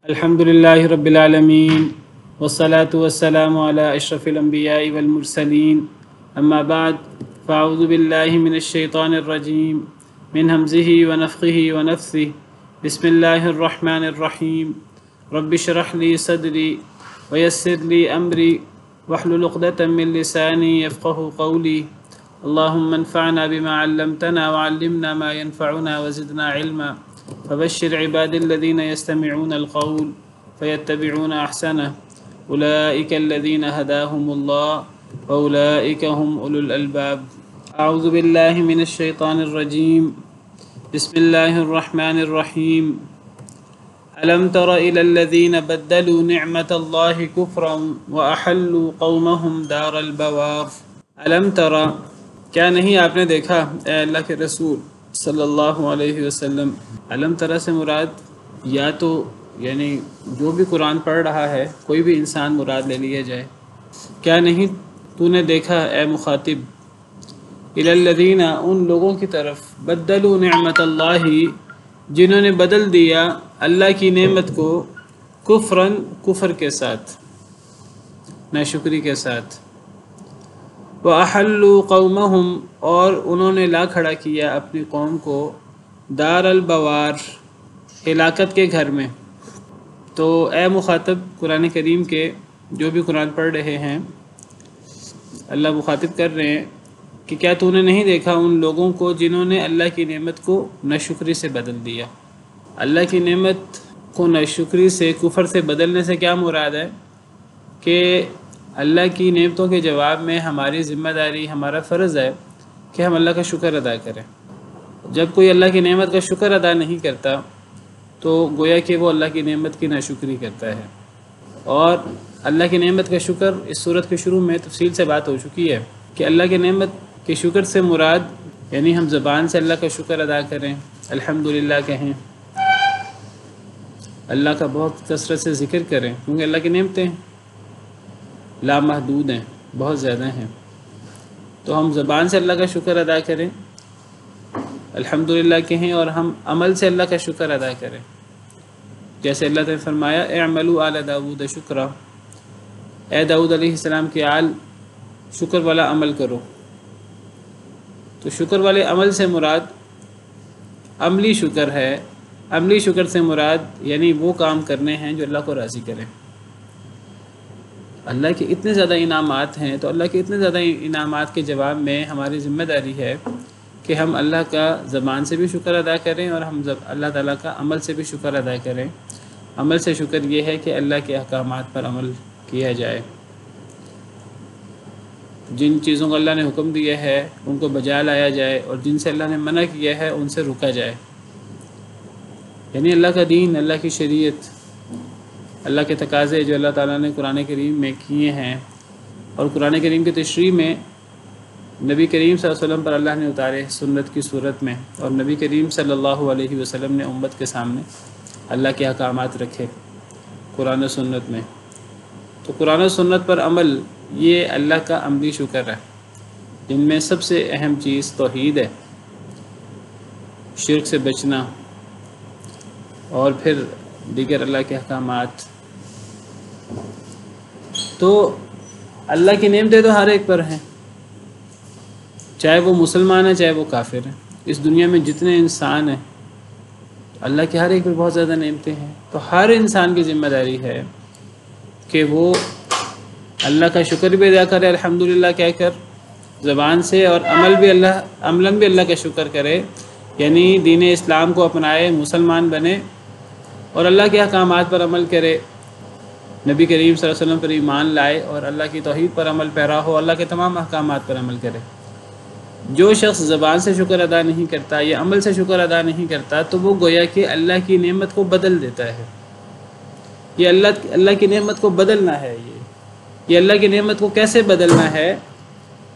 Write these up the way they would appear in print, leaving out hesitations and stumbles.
الحمد لله رب العالمين والصلاة والسلام على أشرف الأنبياء والمرسلين أما بعد فأعوذ بالله من الشيطان الرجيم من همزه ونفخه ونفثه بسم الله الرحمن الرحيم رب اشرح لي صدري ويسر لي أمري واحلل عقدة من لساني يفقه قولي اللهم انفعنا بما علمتنا وعلمنا ما ينفعنا وزدنا علما فبشر عباد الذين يستمعون القول فيتبعون أحسنه أولئك الذين هداهم الله وأولئك هم أولو الألباب أعوذ بالله من الشيطان الرجيم بسم الله الرحمن الرحيم ألم تر إلى الذين بدلوا نعمة الله كفرا وأحلوا قومهم دار البوار ألم تر کیا نہیں آپ نے دیکھا اے اللہ کے رسول صلی اللہ علیہ وسلم. علم ترا سے مراد یا تو یعنی جو بھی قرآن پڑھ رہا ہے کوئی بھی انسان مراد لے لیا جائے. کیا نہیں تو نے دیکھا اے مخاطب الی الذین ان لوگوں کی طرف بدلوا نعمت اللہ جنہوں نے بدل دیا اللہ کی نعمت کو کفراً کفر کے ساتھ ناشکری کے ساتھ وَأَحَلُّوا قَوْمَهُمْ اور انہوں نے لا کھڑا کیا اپنی قوم کو دار البوار ہلاکت کے گھر میں. تو اے مخاطب قرآن کریم کے جو بھی قرآن پڑھ رہے ہیں اللہ مخاطب کر رہے ہیں کہ کیا تو نے نہیں دیکھا ان لوگوں کو جنہوں نے اللہ کی نعمت کو ناشکری سے بدل دیا. اللہ کی نعمت کو ناشکری سے کفر سے بدلنے سے کیا مراد ہے کہ اللہ کی نعمتوں کے جواب میں ہماری ذمہ داری ہمارا فرض ہے کہ ہم اللہ کا شکر ادا کریں. جب کوئی اللہ کی نعمت کا شکر ادا نہیں کرتا تو گویا کہ وہ اللہ کی نعمت کی ناشکری کرتا ہے. اور اللہ کی نعمت کا شکر اس صورت کے شروع میں تفصیل سے بات ہو چکی ہے کہ اللہ کی نعمت کے شکر سے مراد یعنی ہم زبان سے اللہ کا شکر ادا کریں، الحمدللہ کہیں، اللہ کا بہت کثرت سے ذکر کریں کیونکہ اللہ کی نعمتیں لامحدود ہیں، بہت زیادہ ہیں. تو ہم زبان سے اللہ کا شکر ادا کریں، الحمدللہ کہیں، اور ہم عمل سے اللہ کا شکر ادا کریں. جیسے اللہ تعالیٰ نے فرمایا اعملوا آل داود شکرا، اے داؤد علیہ السلام کے آل شکر والا عمل کرو. تو شکر والے عمل سے مراد عملی شکر ہے. عملی شکر سے مراد یعنی وہ کام کرنے ہیں جو اللہ کو راضی کریں. اللہ کے اتنے زیادہ انعامات ہیں تو اللہ کے اتنے زیادہ انعامات کے جواب میں ہماری ذمہ داری ہے کہ ہم اللہ کا زبان سے بھی شکر ادا کریں اور ہم اللہ تعالیٰ کا عمل سے بھی شکر ادا کریں. عمل سے شکر یہ ہے کہ اللہ کے احکامات پر عمل کیا جائے، جن چیزوں کو اللہ نے حکم دیا ہے ان کو بجا لایا جائے اور جن سے اللہ نے منع کیا ہے ان سے رکا جائے. یعنی اللہ کا دین، اللہ کی شریعت، اللہ کے تقاضے جو اللہ تعالیٰ نے قرآن کریم میں کیے ہیں اور قرآن کریم کی تشریح میں نبی کریم صلی اللہ علیہ وسلم پر اللہ نے اتارے سنت کی صورت میں، اور نبی کریم صلی اللہ علیہ وسلم نے امت کے سامنے اللہ کے احکامات رکھے قرآن و سنت میں. تو قرآن و سنت پر عمل یہ اللہ کا عملی شکر ہے، جن میں سب سے اہم چیز توحید ہے، شرک سے بچنا، اور پھر دیگر اللہ کے احکامات. تو اللہ کی نعمتیں تو ہر ایک پر ہیں، چاہے وہ مسلمان ہے چاہے وہ کافر ہیں. اس دنیا میں جتنے انسان ہیں اللہ کے ہر ایک پر بہت زیادہ نعمتیں ہیں. تو ہر انسان کی ذمہ داری ہے کہ وہ اللہ کا شکر بھی ادا کرے الحمدللہ کہہ کر زبان سے، اور عملاً بھی اللہ کا شکر کرے، یعنی دین اسلام کو اپنائے، مسلمان بنے اور اللہ کے احکامات پر عمل کرے، نبی کریم صلی اللہ علیہ وسلم پر ایمان لائے اور اللہ کی توحید پر عمل پیرا ہو، اللہ کے تمام احکامات پر عمل کرے. جو شخص زبان سے شکر ادا نہیں کرتا یا عمل سے شکر ادا نہیں کرتا تو وہ گویا کہ اللہ کی نعمت کو بدل دیتا ہے. یہ اللہ کی نعمت کو بدلنا ہے. یہ اللہ کی نعمت کو کیسے بدلنا ہے؟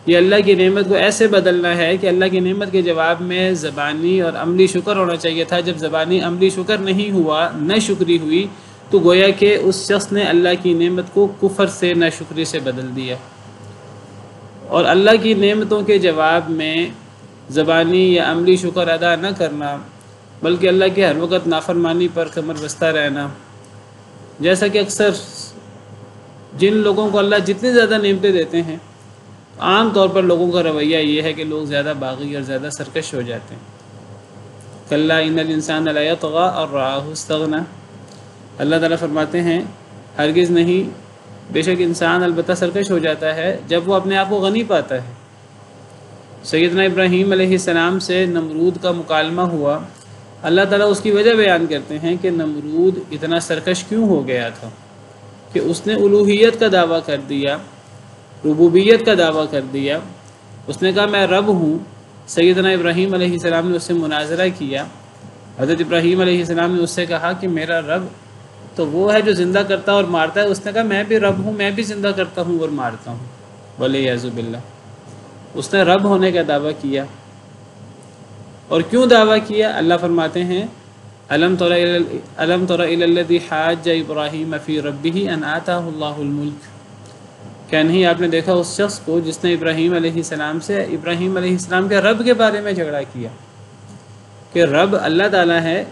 یہ اللہ کی نعمت کو ایسے بدلنا ہے کہ اللہ کی نعمت کے جواب میں زبانی اور عملی شکر ہونا چاہیے تھا. جب زبانی عملی شکر نہیں ہوا، نہ شکری ہوئی، تو گویا کہ اس شخص نے اللہ کی نعمت کو کفر سے، ناشکری سے بدل دیا. اور اللہ کی نعمتوں کے جواب میں زبانی یا عملی شکر ادا نہ کرنا، بلکہ اللہ کے ہر وقت نافرمانی پر کمر بستہ رہنا، جیسا کہ اکثر جن لوگوں کو اللہ جتنی زیادہ نعمتیں دیتے ہیں عام طور پر لوگوں کا رویہ یہ ہے کہ لوگ زیادہ باغی اور زیادہ سرکش ہو جاتے ہیں. کلا ان الانسان لا یطغی ان رآہ استغنی. اللہ تعالیٰ فرماتے ہیں ہرگز نہیں، بے شک انسان البتہ سرکش ہو جاتا ہے جب وہ اپنے آپ کو غنی پاتا ہے. سیدنا ابراہیم علیہ السلام سے نمرود کا مکالمہ ہوا. اللہ تعالیٰ اس کی وجہ بیان کرتے ہیں کہ نمرود اتنا سرکش کیوں ہو گیا تھا کہ اس نے الوہیت کا دعویٰ کر دیا، ربوبیت کا دعویٰ کر دیا. اس نے کہا میں رب ہوں. سیدنا ابراہیم علیہ السلام نے اس سے مناظرہ کیا. حضرت ابراہیم علیہ السلام نے اس سے کہا کہ میرا رب تو وہ ہے جو زندہ کرتا اور مارتا ہے. اس نے کہا میں بھی رب ہوں، میں بھی زندہ کرتا ہوں اور مارتا ہوں. والعیاذ باللہ. اس نے رب ہونے کا دعویٰ کیا. اور کیوں دعویٰ کیا؟ اللہ فرماتے ہیں الم تر الی الذی حاج ابراہیم فی ربہ ان آتاہ اللہ الملک. کیا نہیں آپ نے دیکھا اس شخص کو جس نے ابراہیم علیہ السلام سے ابراہیم علیہ السلام کے رب کے بارے میں جھگڑا کیا کہ رب اللہ تعالیٰ ہے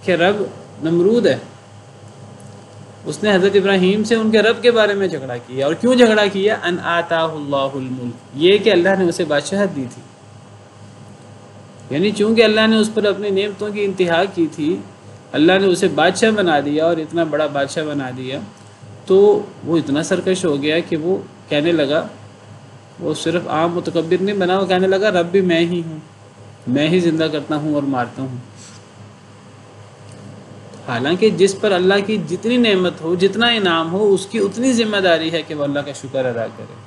کہ رب نمرود ہے. اس نے حضرت ابراہیم سے ان کے رب کے بارے میں جھگڑا کیا. اور کیوں جھگڑا کیا؟ ان آتاہ اللہ الملک، یہ کہ اللہ نے اسے بادشاہت دی تھی. یعنی چونکہ اللہ نے اس پر اپنی نعمتوں کی انتہا کی تھی، اللہ نے اسے بادشاہ بنا دیا اور اتنا بڑا بادشاہ بنا دیا، تو وہ اتنا سرکش ہو گیا کہ وہ کہنے لگا، وہ صرف عام متکبر نہیں بنا، وہ کہنے لگا رب بھی میں ہی ہوں، میں ہی زندہ کرتا ہوں اور مارتا ہوں. حالانکہ جس پر اللہ کی جتنی نعمت ہو، جتنا انعام ہو، اس کی اتنی ذمہ داری ہے کہ وہ اللہ کا شکر ادا کرے.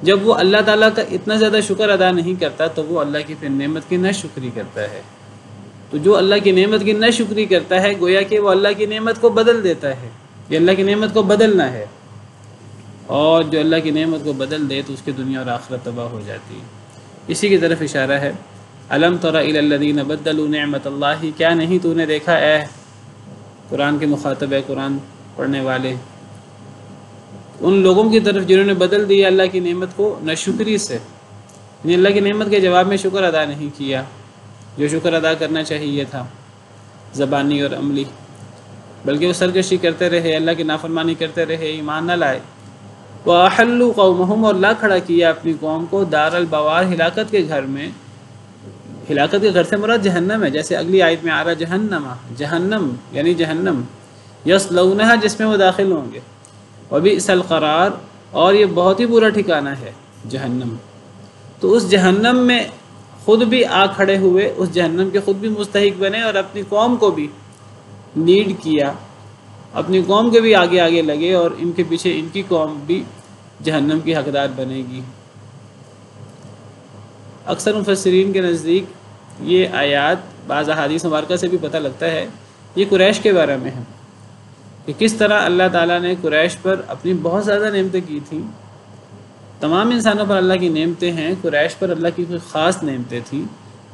جب وہ اللہ تعالیٰ کا اتنا زیادہ شکر ادا نہیں کرتا تو وہ اللہ کی پھر نعمت کی ناشکری کرتا ہے. تو جو اللہ کی نعمت کی ناشکری کرتا ہے گویا کہ وہ اللہ کی نعمت کو بدل دیتا ہے. یہ اللہ کی نعمت کو بدلنا ہے، اور جو اللہ کی نعمت کو بدل دے تو اس کی دنیا اور آخرت تباہ ہو جاتی ہے. اسی کی طرف اشارہ ہے الم تر الی الذین بدلوا نعمت اللہ. کیا نہیں تو نے دیکھا اے قرآن کے مخاطب ہے، قرآن پڑھنے والے، ان لوگوں کی طرف جنہوں نے بدل دیا اللہ کی نعمت کو ناشکری سے، یعنی اللہ کی نعمت کے جواب میں شکر ادا نہیں کیا جو شکر ادا کرنا چاہیے تھا زبانی اور عملی، بلکہ وہ سرکشی کرتے رہے، اللہ کی نافرمانی کرتے رہے، ایمان نہ لائے. وَأَحَلُّوا قَوْمَهُمْ، اور لا کھڑا کیا اپنی قوم کو دار البوار، ہلاکت کے گھر میں. ہلاکت کے گھر سے مراد جہنم ہے، جیسے اگلی آیت میں آ رہا جہنم یعنی جہنم، یصلونہا، جس میں وہ داخل ہوں گے. وبئس القرار، اور یہ بہت ہی برا ٹھکانہ ہے جہنم. تو اس جہنم میں خود بھی آ کھڑے ہوئے، اس جہنم کے خود بھی مستحق بنے اور اپنی قوم کو بھی لیڈ کیا، اپنی قوم کے بھی آگے آگے لگے، اور ان کے پیچھے ان کی قوم بھی جہنم کی حقدار بنے گی. اکثر مفسرین کے نزدیک یہ آیات بعض احادیث مبارکہ سے بھی پتہ لگتا ہے یہ قریش کے بارے میں ہے کہ کس طرح اللہ تعالیٰ نے قریش پر اپنی بہت زیادہ نعمتیں کی تھیں. تمام انسانوں پر اللہ کی نعمتیں ہیں، قریش پر اللہ کی کوئی خاص نعمتیں تھیں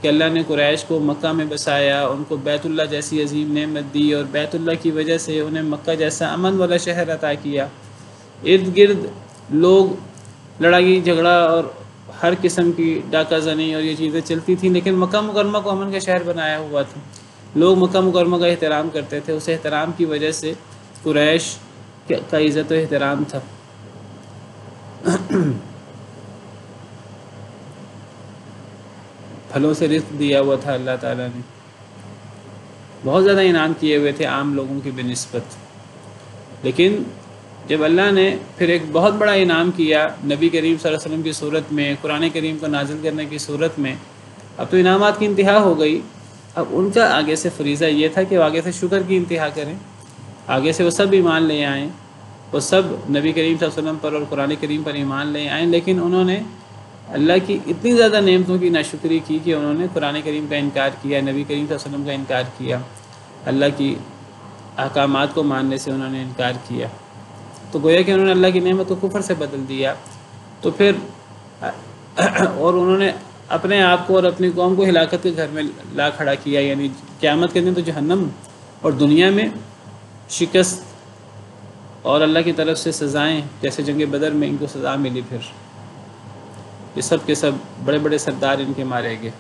کہ اللہ نے قریش کو مکہ میں بسایا، ان کو بیت اللہ جیسی عظیم نعمت دی، اور بیت اللہ کی وجہ سے انہیں مکہ جیسا امن والا شہر عطا کیا. ارد گرد لوگ لڑائی جھگڑا اور ہر قسم کی ڈاکہ زنی اور یہ چیزیں چلتی تھیں، لیکن مکہ مکرمہ کو امن کا شہر بنایا ہوا تھا. لوگ مکہ مکرمہ کا احترام کرتے تھے، اس احترام کی وجہ سے قریش کا عزت و احترام تھا. پھلوں سے رزق دیا ہوا تھا اللہ تعالیٰ نے، بہت زیادہ انعام کیے ہوئے تھے عام لوگوں کی بنسبت. لیکن جب اللہ نے پھر ایک بہت بڑا انعام کیا نبی کریم صلی اللہ علیہ وسلم کی صورت میں، قرآن کریم کو نازل کرنے کی صورت میں، اب تو انعامات کی انتہا ہو گئی. اب ان کا آگے سے فریضہ یہ تھا کہ وہ آگے سے شکر کی انتہا کریں، آگے سے وہ سب ایمان لے آئیں، وہ سب نبی کریم صلی اللہ علیہ وسلم پر اور قرآن کریم پر ایمان لے آئیں. لیکن انہوں نے اللہ کی اتنی زیادہ نعمتوں کی ناشکری کی کہ انہوں نے قرآن کریم کا انکار کیا، نبی کریم صلی اللہ علیہ وسلم کا انکار کیا، اللہ کی احکامات کو ماننے سے انہوں نے انکار کیا. تو گویا کہ انہوں نے اللہ کی نعمت کو کفر سے بدل دیا. تو پھر اور انہوں نے اپنے آپ کو اور اپنی قوم کو ہلاکت کے گھر میں لا کھڑا کیا، یعنی قیامت کے دن تو جہنم، اور دنیا میں شکست اور اللہ کی طرف سے سزائیں، جیسے جنگ بدر میں ان کو سزا ملی. پھر یہ سب کے سب بڑے بڑے سردار ان کے مارے گئے.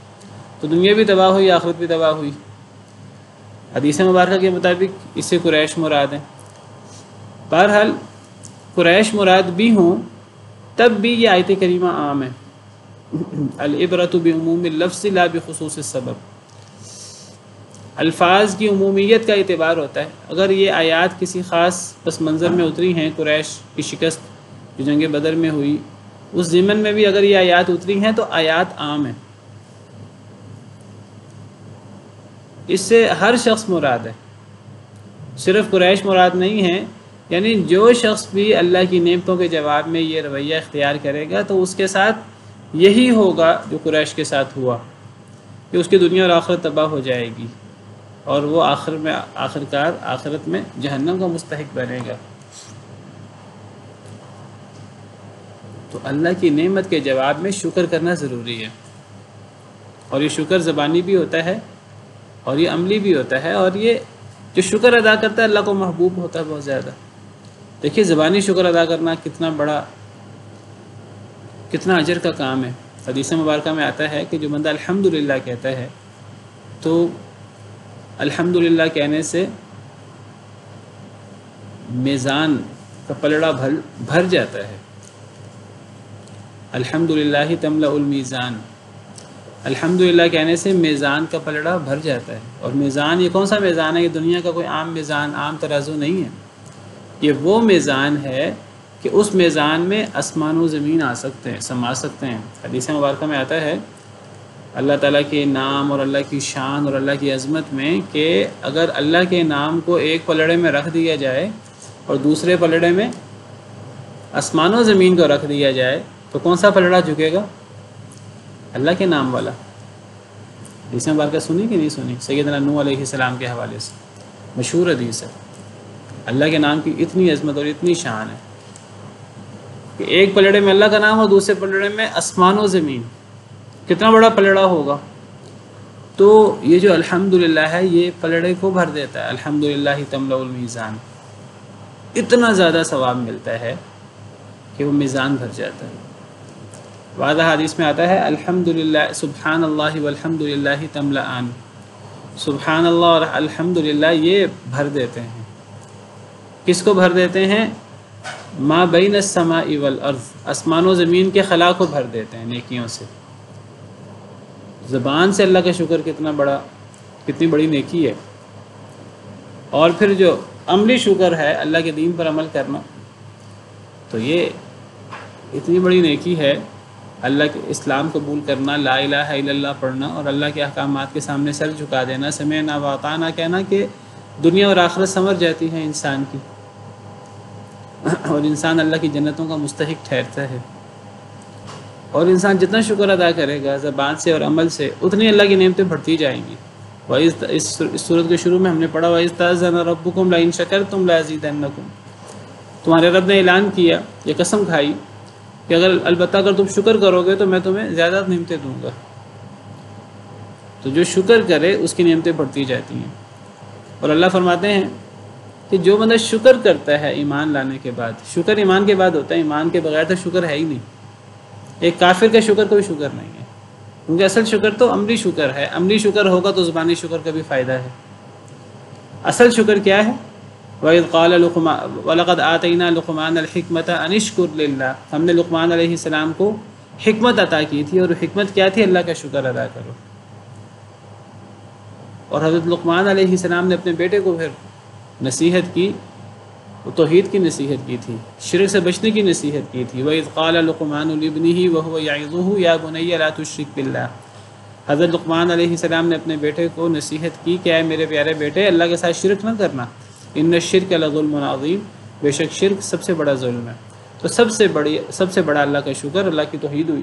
تو دنیا بھی تباہ ہوئی، آخرت بھی تباہ ہوئی. حدیث مبارکہ کے مطابق اس سے قریش مراد ہیں۔ بہرحال قریش مراد بھی ہوں تب بھی یہ آیت کریمہ عام ہے۔ العبرۃ بعموم اللفظ لا بخصوص السبب، الفاظ کی عمومیت کا اعتبار ہوتا ہے۔ اگر یہ آیات کسی خاص پس منظر میں اتری ہیں، قریش کی شکست جو جنگ بدر میں ہوئی، اس ضمن میں بھی اگر یہ آیات اتری ہیں تو آیات عام ہیں، اس سے ہر شخص مراد ہے، صرف قریش مراد نہیں ہے۔ یعنی جو شخص بھی اللہ کی نعمتوں کے جواب میں یہ رویہ اختیار کرے گا تو اس کے ساتھ یہی ہوگا جو قریش کے ساتھ ہوا، کہ اس کی دنیا اور آخرت تباہ ہو جائے گی اور وہ آخرکار آخرت میں جہنم کا مستحق بنے گا۔ تو اللہ کی نعمت کے جواب میں شکر کرنا ضروری ہے، اور یہ شکر زبانی بھی ہوتا ہے اور یہ عملی بھی ہوتا ہے، اور یہ جو شکر ادا کرتا ہے اللہ کو محبوب ہوتا ہے بہت زیادہ۔ دیکھیے زبانی شکر ادا کرنا کتنا اجر کا کام ہے۔ حدیث مبارکہ میں آتا ہے کہ جو بندہ الحمدللہ کہتا ہے تو الحمدللہ کہنے سے میزان کا پلڑا بھر جاتا ہے۔ الحمدللہ تملأ المیزان، الحمدللہ کہنے سے میزان کا پلڑا بھر جاتا ہے۔ اور میزان یہ کون سا میزان ہے؟ یہ دنیا کا کوئی عام میزان، عام ترازو نہیں ہے، یہ وہ میزان ہے کہ اس میزان میں آسمان و زمین آ سکتے ہیں، سما سکتے ہیں۔ حدیث مبارکہ میں آتا ہے اللہ تعالیٰ کے نام اور اللہ کی شان اور اللہ کی عظمت میں کہ اگر اللہ کے نام کو ایک پلڑے میں رکھ دیا جائے اور دوسرے پلڑے میں آسمان و زمین کو رکھ دیا جائے تو کون سا پلڑا جھکے گا؟ اللہ کے نام والا۔ حدیث مبارکہ سنی کہ نہیں سنی؟ سیدنا نوح علیہ السلام کے حوالے سے مشہور حدیث ہے۔ اللہ کے نام کی اتنی عظمت اور اتنی شان ہے کہ ایک پلڑے میں اللہ کا نام اور دوسرے پلڑے میں آسمان و زمین، کتنا بڑا پلڑا ہوگا۔ تو یہ جو الحمدللہ ہے یہ پلڑے کو بھر دیتا ہے۔ الحمدللہ تملأ المیزان، اتنا زیادہ ثواب ملتا ہے کہ وہ میزان بھر جاتا ہے۔ بعض حدیث میں آتا ہے الحمدللہ سبحان اللہ والحمدللہ تملأان، سبحان اللہ اور الحمدللہ یہ بھر دیتے ہیں۔ کس کو بھر دیتے ہیں؟ ما بین السماء والارض، آسمان و زمین کے خلا کو بھر دیتے ہیں نیکیوں سے۔ زبان سے اللہ کا شکر کتنی بڑی نیکی ہے۔ اور پھر جو عملی شکر ہے اللہ کے دین پر عمل کرنا، تو یہ اتنی بڑی نیکی ہے۔ اللہ کے اسلام قبول کرنا، لا الہ الا اللہ پڑھنا اور اللہ کے احکامات کے سامنے سر جھکا دینا، سمعنا واطعنا کہنا، کہ دنیا اور آخرت سنور جاتی ہے انسان کی اور انسان اللہ کی جنتوں کا مستحق ٹھہرتا ہے۔ اور انسان جتنا شکر ادا کرے گا زبان سے اور عمل سے، اتنی اللہ کی نعمتیں بڑھتی جائیں گی۔ اس سورت کے شروع میں ہم نے پڑھا وَإِذْ تَأَذَّنَ رَبُّكُمْ لَئِن شَكَرْتُمْ لَأَزِيدَنَّكُمْ، تمہارے رب نے اعلان کیا، یہ قسم کھائی کہ البتہ اگر تم شکر کرو گے تو میں تمہیں زیادہ نعمتیں دوں گا۔ تو جو شکر کرے اس کی نعمتیں بڑھتی جاتی ہیں۔ اور اللہ فرماتے ہیں کہ جو بندہ شکر کرتا ہے ایمان لانے کے بعد، شکر ایمان کے بعد ہوتا ہے، ایمان کے بغیر تو شکر ہے ہی نہیں۔ ایک کافر کا شکر کوئی شکر نہیں ہے، کیونکہ اصل شکر تو عملی شکر ہے۔ عملی شکر ہوگا تو زبانی شکر کا بھی فائدہ ہے۔ اصل شکر کیا ہے؟ وَإِذْ قَالَ لُقْمَانُ وَلَقَدْ آتَيْنَا لُقْمَانَ الْحِكْمَةَ أَنِ اشْكُرْ لِلَّهِ، ہم نے لقمان علیہ السلام کو حکمت عطا کی تھی، اور حکمت کیا تھی؟ اللہ کا شکر ادا کرو۔ اور حضرت لقمان علیہ السلام نے اپنے بیٹے کو پھر نصیحت کی، وہ توحید کی نصیحت کی تھی، شرک سے بچنے کی نصیحت کی تھی۔ وَإِذْ قَالَ لُقْمَانُ لِابْنِهِ وَهُوَ يَعِظُهُ يَا بُنَيَّ لَا تُشْرِكْ بِاللَّهِ، حضرت لقمان علیہ السلام نے اپنے بیٹے کو نصیحت کی کہ اے میرے پیارے بیٹے، اللہ کے ساتھ شرک نہ کرنا، ان الشرک لظلم عظیم، بے شک شرک سب سے بڑا ظلم ہے۔ تو سب سے بڑا اللہ کا شکر اللہ کی توحید ہوئی۔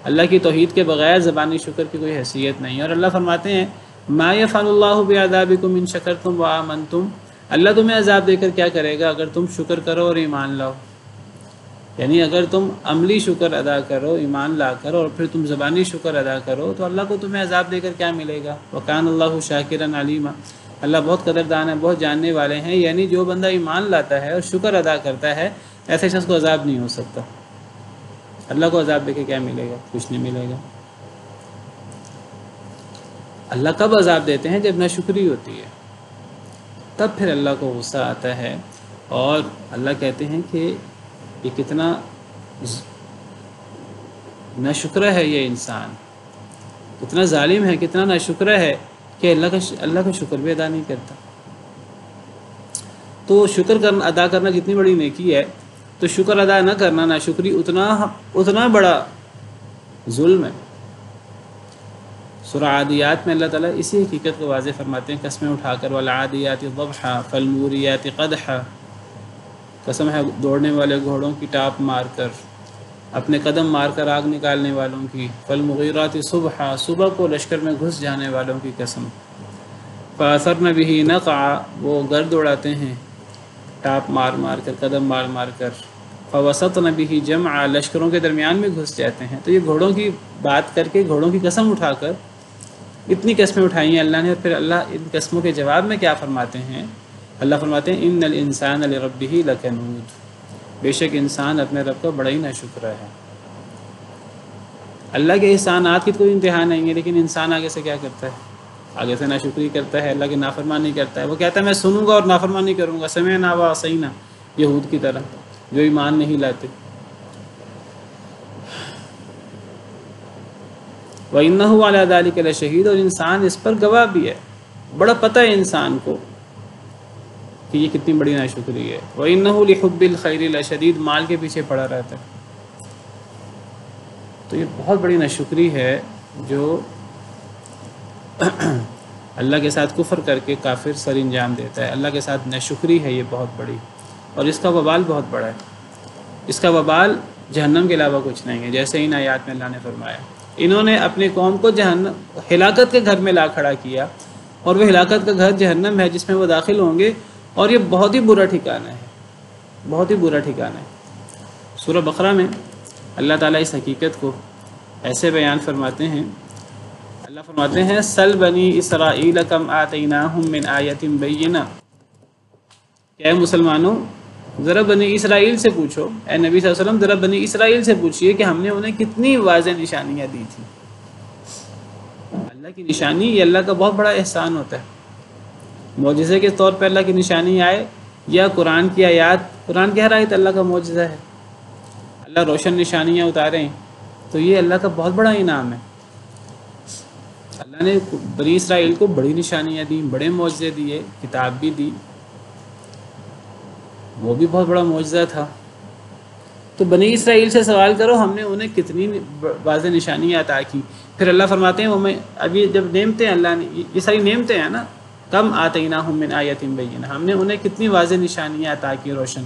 اللہ کی توحید کے بغیر زبانی شکر کی کوئی حیثیت نہیں۔ اور اللہ فرماتے ہیں ما یفعل اللہ بعذابکم ان شکرتم وآمنتم، اللہ تمہیں عذاب دے کر کیا کرے گا اگر تم شکر کرو اور ایمان لاؤ۔ یعنی اگر تم عملی شکر ادا کرو، ایمان لا کر، اور پھر تم زبانی شکر ادا کرو تو اللہ کو تمہیں عذاب دے کر کیا ملے گا؟ وکان اللہ شاکرا علیما، اللہ بہت قدردان ہے، بہت جاننے والے ہیں۔ یعنی جو بندہ ایمان لاتا ہے اور شکر ادا کرتا ہے، ایسے شخص کو عذاب نہیں ہو سکتا۔ اللہ کو عذاب دے کے کیا ملے گا؟ کچھ نہیں ملے گا۔ اللہ کب عذاب دیتے ہیں؟ جب ناشکری ہوتی ہے، تب پھر اللہ کو غصہ آتا ہے، اور اللہ کہتے ہیں کہ یہ کتنا ناشکرہ ہے یہ انسان، کتنا ظالم ہے، کتنا ناشکرہ ہے کہ اللہ کا شکر بھی ادا نہیں کرتا۔ تو شکر ادا کرنا جتنی بڑی نیکی ہے، تو شکر ادا نہ کرنا، ناشکری اتنا بڑا ظلم ہے۔ سورہ عادیات میں اللہ تعالیٰ اسی حقیقت کو واضح فرماتے ہیں قسمیں اٹھا کر، والعادیات ضبحا فالموریات قدحا، قسم ہے دوڑنے والے گھوڑوں کی ٹاپ مار کر، اپنے قدم مار کر آگ نکالنے والوں کی، فالمغیرات صبحا، صبح کو لشکر میں گھس جانے والوں کی قسم، فاثرن بہ نقعا، وہ گرد اڑاتے ہیں ٹاپ مار مار کر، قدم مار مار کر، فوسطن بہ جمعا، لشکروں کے درمیان میں گھس جاتے ہیں۔ تو یہ گھوڑوں کی بات کر کے، گھوڑوں کی قسم اٹھا کر اتنی قسمیں اٹھائی ہیں اللہ نے، اور پھر اللہ ان قسموں کے جواب میں کیا فرماتے ہیں؟ اللہ فرماتے ہیں ان الانسان لربہ لکنود، بے شک انسان اپنے رب کا بڑا ہی ناشکرہ ہے۔ اللہ کے احسانات کی کوئی انتہا نہیں ہے، لیکن انسان آگے سے کیا کرتا ہے؟ آگے سے ناشکری کرتا ہے، اللہ کی نافرمانی کرتا ہے۔ وہ کہتا ہے میں سنوں گا اور نافرمانی کروں گا، سمعنا وعصینا، یہود کی طرح جو ایمان نہیں لاتے۔ وَإِنَّهُ عَلَى ذَلِكَ لَشَهِيدٌ، اور انسان اس پر گواہ بھی ہے، بڑا پتہ ہے انسان کو کہ یہ کتنی بڑی ناشکری ہے۔ وَإِنَّهُ لِحُبِّ الْخَيْرِ لَشَدِيدٌ، مال کے پیچھے پڑا رہتا ہے۔ تو یہ بہت بڑی ناشکری ہے جو اللہ کے ساتھ کفر کر کے کافر سر انجام دیتا ہے۔ اللہ کے ساتھ ناشکری ہے یہ بہت بڑی، اور اس کا وبال بہت بڑا ہے۔ اس کا وبال جہنم کے علاوہ کچھ نہیں ہے، جیسے ان آیات میں اللہ نے فرمایا انہوں نے اپنی قوم کو ہلاکت کے گھر میں لا کھڑا کیا، اور وہ ہلاکت کا گھر جہنم ہے جس میں وہ داخل ہوں گے، اور یہ بہت ہی برا ٹھکانہ ہے، بہت ہی برا ٹھکانہ ہے۔ سورہ بقرہ میں اللہ تعالیٰ اس حقیقت کو ایسے بیان فرماتے ہیں، اللہ فرماتے ہیں سل بنی اسرائیل کم آتیناہم من آیت بینہ، کہ اے مسلمانوں ذرا بنی اسرائیل سے پوچھو، اے نبی صلی اللہ علیہ وسلم ذرا بنی اسرائیل سے پوچھئے کہ ہم نے انہیں کتنی واضح نشانیاں دی تھیں۔ اللہ کی نشانی یہ اللہ کا بہت بڑا احسان ہوتا ہے۔ معجزے کے طور پہ اللہ کی نشانی آئے، یا قرآن کی آیات، قرآن کی ہر آیت اللہ کا معجزہ ہے، اللہ روشن نشانیاں اتاریں، تو یہ اللہ کا بہت بڑا انعام ہے۔ اللہ نے بنی اسرائیل کو بڑی نشانیاں دیں، بڑے معجزے دیے، کتاب بھی دی، وہ بھی بہت بڑا معجزہ تھا۔ تو بنی اسرائیل سے سوال کرو ہم نے انہیں کتنی واضح نشانیاں عطا کی۔ پھر اللہ فرماتے ہیں وہ میں ابھی جب نعمتیں اللہ نے یہ ساری نعمتیں ہیں نا، کم آتیناہم من آیت بینہ، ہم نے انہیں کتنی واضح نشانیاں عطا کی روشن۔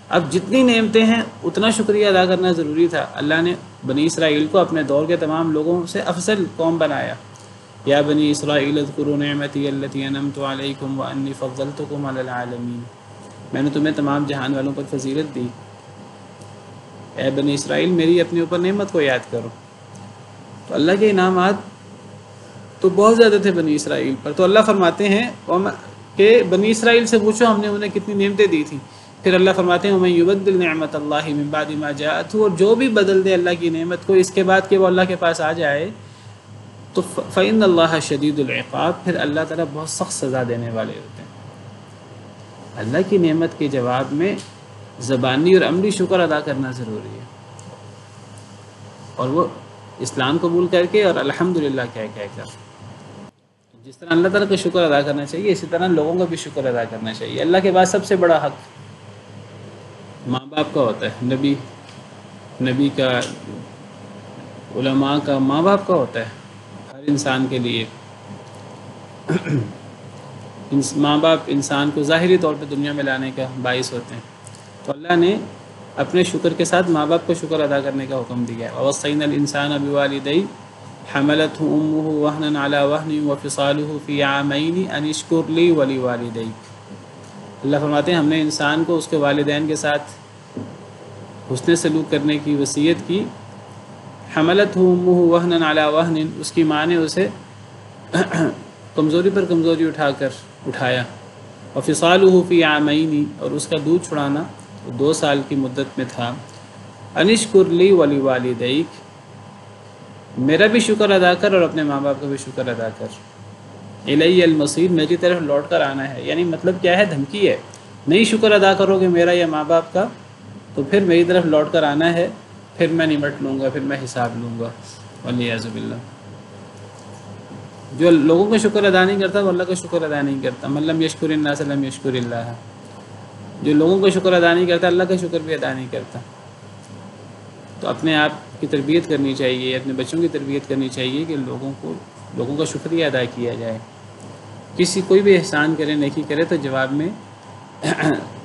اب جتنی نعمتیں ہیں اتنا شکریہ ادا کرنا ضروری تھا۔ اللہ نے بنی اسرائیل کو اپنے دور کے تمام لوگوں سے افضل قوم بنایا۔ یا بنی اسرائیل اذکروا نعمتی التی انعمت علیکم وانی فضلتکم علی العالمین، میں نے تمہیں تمام جہان والوں پر فضیلت دی، اے بنی اسرائیل میری اپنے اوپر نعمت کو یاد کرو۔ تو اللہ کے انعامات تو بہت زیادہ تھے بنی اسرائیل پر۔ تو اللہ فرماتے ہیں کہ بنی اسرائیل سے پوچھو ہم نے انہیں کتنی نعمتیں دی تھیں۔ پھر اللہ فرماتے ہیں وَمَن يُبَدِّلْ نِعْمَةَ اللَّهِ مِن بَعْدِ مَا جَاءَتْهُ، اور جو بھی بدل دے اللہ کی نعمت کو اس کے بعد کہ وہ اللہ کے پاس آ جائے، تو فَإِنَّ اللَّهَ شَدِيدُ الْعِقَابِ، پھر اللہ تعالیٰ بہت سخت سزا دینے والے ہوتے ہیں۔ اللہ کی نعمت کے جواب میں زبانی اور عملی شکر ادا کرنا ضروری ہے، اور وہ اسلام قبول کر کے اور الحمدللہ کہہ کر۔ جس طرح اللہ تعالیٰ کا شکر ادا کرنا چاہیے، اسی طرح لوگوں کا بھی شکر ادا کرنا چاہیے۔ اللہ کے بعد سب سے بڑا حق ماں باپ کا ہوتا ہے، نبی کا، علماء کا، ماں باپ کا ہوتا ہے ہر انسان کے لیے۔ ماں باپ انسان کو ظاہری طور پہ دنیا میں لانے کا باعث ہوتے ہیں، تو اللہ نے اپنے شکر کے ساتھ ماں باپ کو شکر ادا کرنے کا حکم دیا ہے۔ وَوَصَّيْنَا الْإِنسَانَ بِوَالِدَيْهِ حَمَلَتْهُ أُمُّهُ وَهْنًا عَلَى وَهْنٍ وَفِصَالُهُ فِي عَامَيْنِ أَنِ اشْكُرْ لِي وَلِوَالِدَيْكَ، اللہ فرماتے ہیں ہم نے انسان کو اس کے والدین کے ساتھ حسن سلوک کرنے کی وصیت کی۔ حَمَلَتْهُ أُمُّهُ وَهْنًا عَلَى وَهْنٍ، اس کی ماں نے اسے کمزوری پر کمزوری اٹھایا۔ وَفِصَالُهُ فِي عَامَيْنِ، اور اس کا دودھ چھڑانا 2 سال کی مدت میں تھا۔ أَنِ اشْكُرْ لِي وَلِوَالِدَيْكَ، میرا بھی شکر ادا کر اور اپنے ماں باپ کا بھی شکر ادا کر، الی المصیر، میری طرف لوٹ کر آنا ہے۔ یعنی مطلب کیا ہے؟ دھمکی ہے، نہیں شکر ادا کرو گے میرا یا ماں باپ کا تو پھر میری طرف لوٹ کر آنا ہے، پھر میں نمٹ لوں گا، پھر میں حساب لوں گا، والعیاذ باللہ۔ جو لوگوں کا شکر ادا نہیں کرتا وہ اللہ کا شکر ادا نہیں کرتا، من لم یشکر الناس لم یشکر اللہ، جو لوگوں کا شکر ادا نہیں کرتا اللہ کا شکر بھی ادا نہیں کرتا۔ تو اپنے آپ کی تربیت کرنی چاہیے، اپنے بچوں کی تربیت کرنی چاہیے کہ لوگوں کا شکریہ ادا کیا جائے۔ کسی کوئی بھی احسان کرے، نیکی کرے تو جواب میں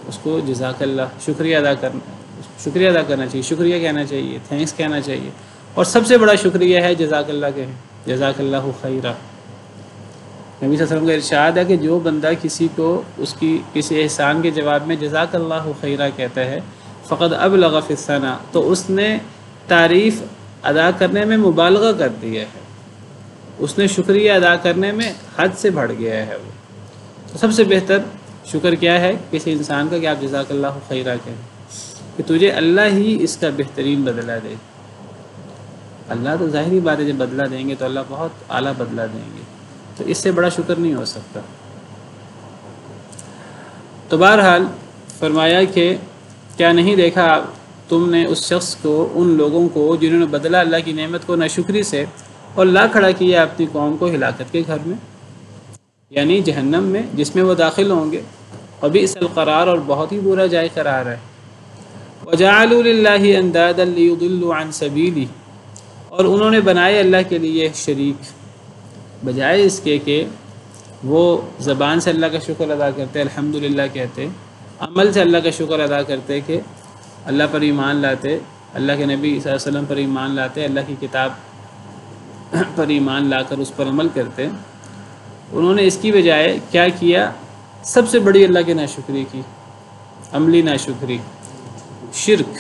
اس کو جزاک اللہ، شکریہ ادا کرنا چاہیے، شکریہ کہنا چاہیے، تھینکس کہنا چاہیے، اور سب سے بڑا شکریہ ہے جزاک اللہ کہیں، جزاک اللہ خیرہ۔ نبی صلی اللہ علیہ وسلم کا ارشاد ہے کہ جو بندہ کسی کو اس کی کسی احسان کے جواب میں جزاک اللہ خیرہ کہتا ہے فقد ابلغ فی الثناء، تو اس نے تعریف ادا کرنے میں مبالغہ کر دیا ہے، اس نے شکریہ ادا کرنے میں حد سے بڑھ گیا ہے وہ۔ تو سب سے بہتر شکر کیا ہے کسی انسان کا؟ کہ آپ جزاک اللہ خیرہ کہیں، کہ تجھے اللہ ہی اس کا بہترین بدلہ دے۔ اللہ تو ظاہری بات ہے جب بدلہ دیں گے تو اللہ بہت اعلیٰ بدلہ دیں گے، تو اس سے بڑا شکر نہیں ہو سکتا۔ تو بہرحال فرمایا کہ کیا نہیں دیکھا تم نے اس شخص کو، ان لوگوں کو جنہوں نے بدلا اللہ کی نعمت کو ناشکری سے اور لا کھڑا کیا اپنی قوم کو ہلاکت کے گھر میں، یعنی جہنم میں، جس میں وہ داخل ہوں گے، وبئس القرار، اور بہت ہی برا جائے قرار ہے۔ وجعلوا للہ اندادا لیضلوا عن سبیلہ، اور انہوں نے بنائے اللہ کے لیے شریک، بجائے اس کے کہ وہ زبان سے اللہ کا شکر ادا کرتے، الحمدللہ کہتے، عمل سے اللہ کا شکر ادا کرتے کہ اللہ پر ایمان لاتے، اللہ کے نبی صلی اللہ علیہ وسلم پر ایمان لاتے، اللہ کی کتاب پر ایمان لا کر اس پر عمل کرتے، انہوں نے اس کی بجائے کیا کیا؟ سب سے بڑی اللہ کی ناشکری کی، عملی ناشکری، شرک۔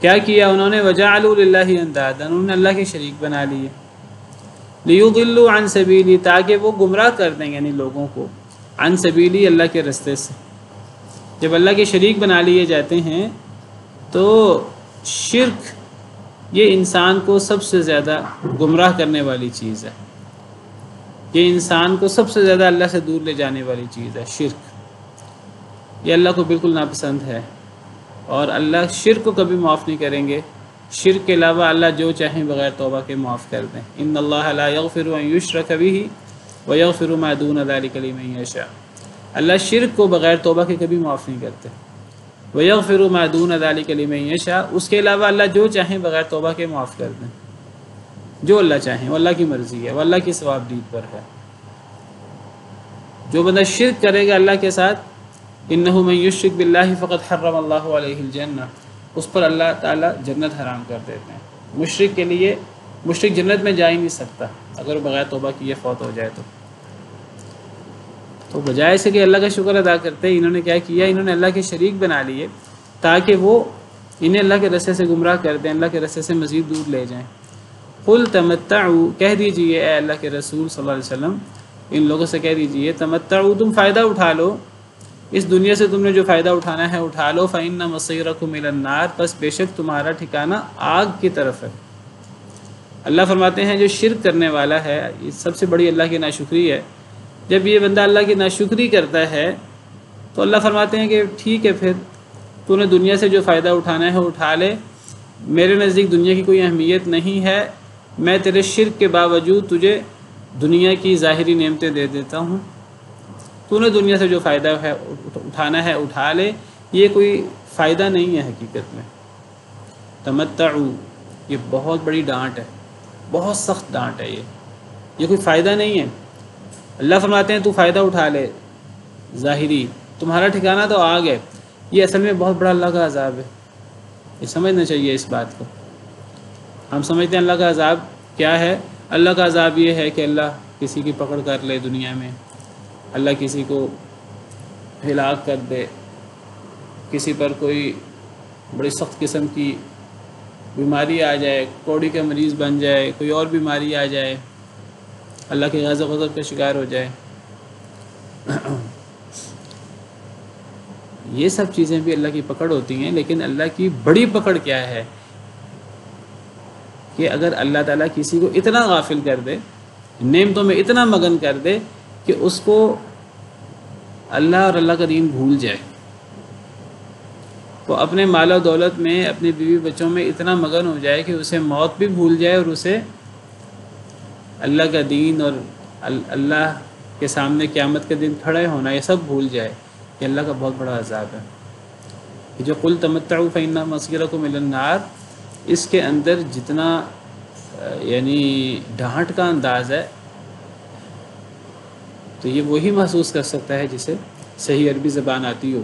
کیا کیا انہوں نے؟ وجعلوا للہ اندادا، انہوں نے اللہ کے شریک بنا لیے، لیضلوا عن سبیلی، تاکہ وہ گمراہ کر دیں یعنی لوگوں کو، عن سبیلی، اللہ کے رستے سے۔ جب اللہ کے شریک بنا لیے جاتے ہیں تو شرک یہ انسان کو سب سے زیادہ گمراہ کرنے والی چیز ہے، یہ انسان کو سب سے زیادہ اللہ سے دور لے جانے والی چیز ہے شرک، یہ اللہ کو بالکل ناپسند ہے، اور اللہ شرک کو کبھی معاف نہیں کریں گے۔ شرک کے علاوہ اللہ جو چاہیں بغیر توبہ کے معاف کر دیں، ان اللہ لا یغفر ان یشرک بہ ویغفر ما دون ذلک لمن یشاء، اللہ شرک کو بغیر توبہ کے کبھی معاف نہیں کرتے، ویغفر ما دون ذلک لمن یشاء، اس کے علاوہ اللہ جو چاہیں بغیر توبہ کے معاف کر دیں، جو اللہ چاہیں، وہ اللہ کی مرضی ہے، وہ اللہ کی ثواب دید پر ہے۔ جو بندہ شرک کرے گا اللہ کے ساتھ، انہ من یشرک باللہ فقد حرم اللہ علیہ الجنہ، اس پر اللہ تعالیٰ جنت حرام کر دیتے ہیں۔ مشرک کے لیے، مشرک جنت میں جا ہی نہیں سکتا اگر وہ بغیر توبہ کیے فوت ہو جائے تو بجائے سے کہ اللہ کا شکر ادا کرتے، انہوں نے کیا کیا؟ انہوں نے اللہ کے شریک بنا لیے تاکہ وہ انہیں اللہ کے رستے سے گمراہ کر دیں، اللہ کے رستے سے مزید دور لے جائیں۔ قل تمتعوا، کہہ دیجئے اے اللہ کے رسول صلی اللہ علیہ وسلم ان لوگوں سے کہہ دیجئے، تمتعوا، تم فائدہ اٹھا لو، اس دنیا سے تم نے جو فائدہ اٹھانا ہے اٹھا لو، فإن مصیرکم الی النار، پس بے شک تمہارا ٹھکانہ آگ کی طرف ہے۔ اللہ فرماتے ہیں جو شرک کرنے والا ہے، یہ سب سے بڑی اللہ کی ناشکری ہے۔ جب یہ بندہ اللہ کی ناشکری کرتا ہے تو اللہ فرماتے ہیں کہ ٹھیک ہے، پھر تو نے دنیا سے جو فائدہ اٹھانا ہے اٹھا لے، میرے نزدیک دنیا کی کوئی اہمیت نہیں ہے، میں تیرے شرک کے باوجود تجھے دنیا کی ظاہری نعمتیں دے دیتا ہوں، تو نے دنیا سے جو فائدہ ہے اٹھانا ہے اٹھا لے، یہ کوئی فائدہ نہیں ہے حقیقت میں۔ تمتعوا، یہ بہت بڑی ڈانٹ ہے، بہت سخت ڈانٹ ہے، یہ کوئی فائدہ نہیں ہے۔ اللہ فرماتے ہیں تو فائدہ اٹھا لے ظاہری، تمہارا ٹھکانہ تو آگ ہے، یہ اصل میں بہت بڑا اللہ کا عذاب ہے، یہ سمجھنا چاہیے اس بات کو۔ ہم سمجھتے ہیں اللہ کا عذاب کیا ہے؟ اللہ کا عذاب یہ ہے کہ اللہ کسی کی پکڑ کر لے دنیا میں، اللہ کسی کو ہلاک کر دے، کسی پر کوئی بڑی سخت قسم کی بیماری آ جائے، کوڑی کا مریض بن جائے، کوئی اور بیماری آ جائے، اللہ کے غضب کا شکار ہو جائے۔ یہ سب چیزیں بھی اللہ کی پکڑ ہوتی ہیں، لیکن اللہ کی بڑی پکڑ کیا ہے کہ اگر اللہ تعالیٰ کسی کو اتنا غافل کر دے، نعمتوں میں اتنا مگن کر دے کہ اس کو اللہ اور اللہ کا دین بھول جائے، وہ اپنے مال و دولت میں، اپنی بیوی بچوں میں اتنا مگن ہو جائے کہ اسے موت بھی بھول جائے اور اسے اللہ کا دین اور اللہ کے سامنے قیامت کے دن کھڑے ہونا یہ سب بھول جائے، کہ اللہ کا بہت بڑا عذاب ہے۔ کہ جو قل تمتعوا فإن مصيركم إلى النار، اس کے اندر جتنا یعنی ڈانٹ کا انداز ہے، تو یہ وہی محسوس کر سکتا ہے جسے صحیح عربی زبان آتی ہو۔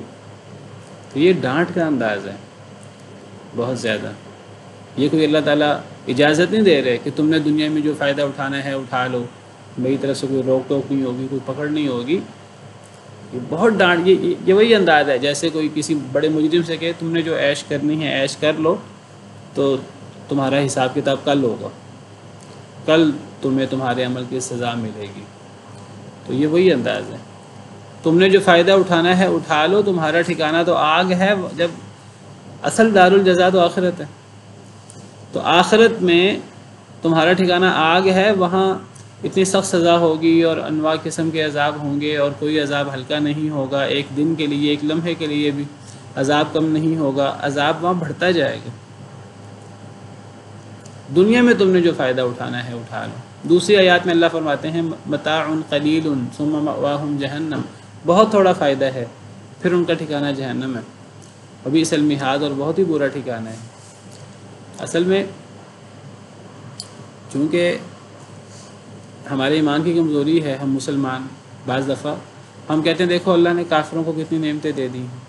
تو یہ ڈانٹ کا انداز ہے بہت زیادہ۔ یہ کوئی اللہ تعالیٰ اجازت نہیں دے رہے کہ تم نے دنیا میں جو فائدہ اٹھانا ہے اٹھا لو، میری طرف سے کوئی روک ٹوک نہیں ہوگی، کوئی پکڑ نہیں ہوگی۔ یہ بہت ڈانٹ، یہ وہی انداز ہے جیسے کوئی کسی بڑے مجرم سے کہے تم نے جو عیش کرنی ہے عیش کر لو، تو تمہارا حساب کتاب کل ہوگا، کل تمہیں تمہارے عمل کی سزا ملے گی۔ تو یہ وہی انداز ہے، تم نے جو فائدہ اٹھانا ہے اٹھا لو، تمہارا ٹھکانہ تو آگ ہے، جب اصل دار الجزا تو آخرت ہے، تو آخرت میں تمہارا ٹھکانہ آگ ہے، وہاں اتنی سخت سزا ہوگی اور انواع قسم کے عذاب ہوں گے، اور کوئی عذاب ہلکا نہیں ہوگا، ایک دن کے لیے ایک لمحے کے لیے بھی عذاب کم نہیں ہوگا، عذاب وہاں بڑھتا جائے گا۔ دنیا میں تم نے جو فائدہ اٹھانا ہے اٹھا لو۔ دوسری آیات میں اللہ فرماتے ہیں متاع قلیل ثم مأواہم جہنم، بہت تھوڑا فائدہ ہے پھر ان کا ٹھکانہ جہنم ہے، وبئس المہاد، اور بہت ہی برا ٹھکانہ ہے۔ اصل میں چونکہ ہمارے ایمان کی کمزوری ہے، ہم مسلمان بعض دفعہ ہم کہتے ہیں دیکھو اللہ نے کافروں کو کتنی نعمتیں دے دی ہیں۔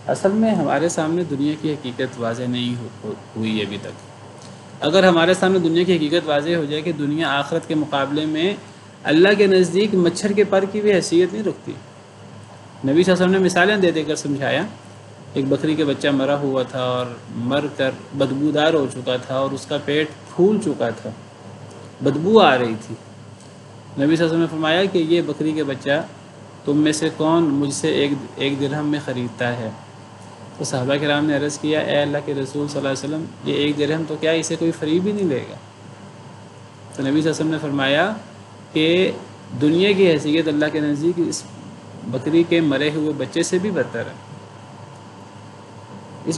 اصل میں ہمارے سامنے دنیا کی حقیقت واضح نہیں ہوئی ابھی تک۔ اگر ہمارے سامنے دنیا کی حقیقت واضح ہو جائے کہ دنیا آخرت کے مقابلے میں اللہ کے نزدیک مچھر کے پر کی بھی حیثیت نہیں رکھتی۔ نبی صلی اللہ علیہ وسلم نے مثالیں دے دے کر سمجھایا، ایک بکری کے بچہ مرا ہوا تھا اور مر کر بدبودار ہو چکا تھا اور اس کا پیٹ پھول چکا تھا، بدبو آ رہی تھی۔ نبی صلی اللہ علیہ وسلم نے فرمایا کہ یہ بکری کے بچہ تم میں سے کون مجھ سے ایک درہم میں خریدتا ہے؟ تو صحابہ کرام نے عرض کیا اے اللہ کے رسول صلی اللہ علیہ وسلم، یہ ایک درہم تو کیا اسے کوئی فریب ہی نہیں لے گا؟ تو نبی صلی اللہ علیہ وسلم نے فرمایا کہ دنیا کی حیثیت اللہ کے نزدیک اس بکری کے مرے ہوئے بچے سے بھی بدتر ہے، اس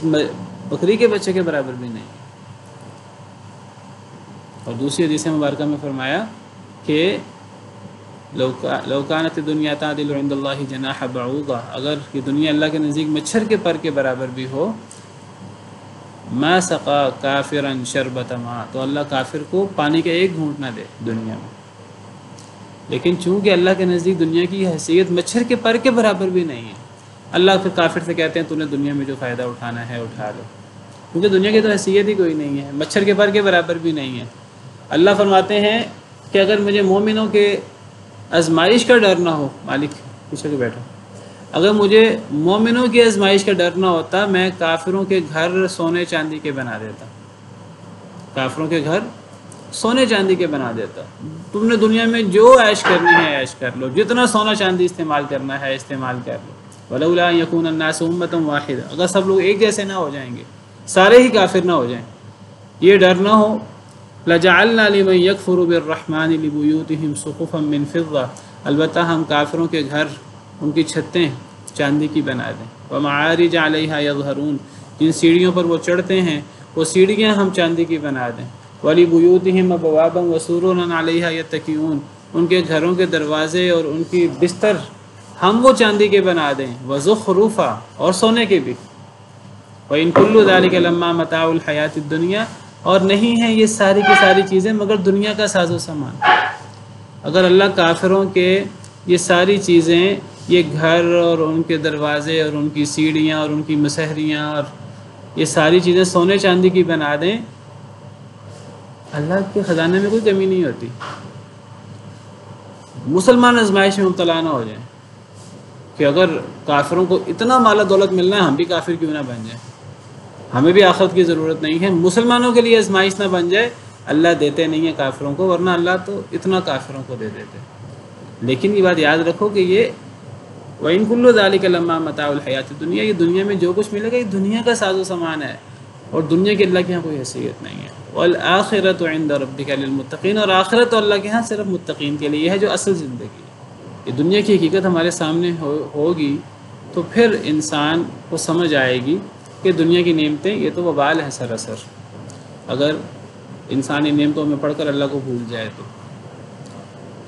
بکری کے بچے کے برابر بھی نہیں۔ اور دوسری حدیث مبارکہ میں فرمایا کہ لو کانت الدنیا تعدل عند اللہ جناح بعوضہ، اگر یہ دنیا اللہ کے نزدیک مچھر کے پر کے برابر بھی ہو، ما سقا کافرا شربۃ ماء، تو اللہ کافر کو پانی کا ایک گھونٹ نہ دے دنیا میں۔ لیکن چونکہ اللہ کے نزدیک دنیا کی حیثیت مچھر کے پر کے برابر بھی نہیں ہے، اللہ پھر کافر سے کہتے ہیں تو نے دنیا میں جو فائدہ اٹھانا ہے اٹھا لو، کیونکہ دنیا کی تو حیثیت ہی کوئی نہیں ہے، مچھر کے پر کے برابر بھی نہیں ہے۔ اللہ فرماتے ہیں کہ اگر مجھے مومنوں کے آزمائش کا ڈر نہ ہو، مالک پیچھے کے بیٹھو، اگر مجھے مومنوں کی آزمائش کا ڈر نہ ہوتا، میں کافروں کے گھر سونے چاندی کے بنا دیتا، کافروں کے گھر سونے چاندی کے بنا دیتا۔ تم نے دنیا میں جو عیش کرنی ہے عیش کر لو، جتنا سونا چاندی استعمال کرنا ہے استعمال کر لو۔ وَلَوْلَا أَن يَكُونَ النَّاسُ أُمَّةً وَاحِدَةً، اگر سب لوگ ایک جیسے نہ ہو جائیں گے، سارے ہی کافر نہ ہو جائیں، یہ ڈر نہ ہو، لَجَعَلْنَا لِمَن يَكْفُرُ بِالرَّحْمَنِ لِبُيُوتِهِمْ سُقُفًا مِّن فِضَّةٍ، البتہ ہم کافروں کے گھر، ان کی چھتیں چاندی کی بنا دیں۔ وَمَعَارِجَ عَلَيْهَا يَظْهَرُونَ، جن سیڑھیوں پر وہ چڑھتے ہیں وہ سیڑھیاں ہم چاندی کی بنا دیں۔ وَلِبُيُوتِهِمْ أَبْوَابًا وَسُرُرًا عَلَيْهَا يَتَّكِئُونَ، ان کے گھروں کے دروازے اور ان کی بستر ہم وہ چاندی کے بنا دیں۔ وَزُخْرُفًا، اور سونے کے بھی۔ وَإِن كُلُّ ذَلِكَ لَمَّا مَتَاعُ الْحَيَاةِ الدُّنْيَا، اور نہیں ہیں یہ ساری کی ساری چیزیں مگر دنیا کا ساز و سامان۔ اگر اللہ کافروں کے یہ ساری چیزیں، یہ گھر اور ان کے دروازے اور ان کی سیڑھیاں اور ان کی مسہریاں اور یہ ساری چیزیں سونے چاندی کی بنا دیں، اللہ کے خزانے میں کوئی کمی نہیں ہوتی۔ مسلمان آزمائش میں مبتلا نہ ہو جائیں کہ اگر کافروں کو اتنا مال و دولت ملنا ہے، ہم بھی کافر کیوں نہ بن جائیں، ہمیں بھی آخرت کی ضرورت نہیں ہے، مسلمانوں کے لیے آزمائش نہ بن جائے۔ اللہ دیتے نہیں ہیں کافروں کو، ورنہ اللہ تو اتنا کافروں کو دے دیتے۔ لیکن یہ بات یاد رکھو کہ یہ وَإِن كُلُّ ذَلِكَ لَمَّا مَتَاعُ الْحَيَاةِ الدُّنْيَا، یہ دنیا میں جو کچھ ملے گا یہ دنیا کا ساز و سامان ہے، اور دنیا کے اللہ کے ہاں کوئی حیثیت نہیں ہے۔ والآخرۃ عند ربک للمتقین، اور آخرت اللہ کے ہاں صرف متقین کے لیے ہے، جو اصل زندگی ہے۔ یہ دنیا کی حقیقت ہمارے سامنے ہوگی تو پھر انسان کو سمجھ آئے گی کہ دنیا کی نعمتیں یہ تو وبال ہیں سراسر، اگر انسانی نعمتوں میں پڑھ کر اللہ کو بھول جائے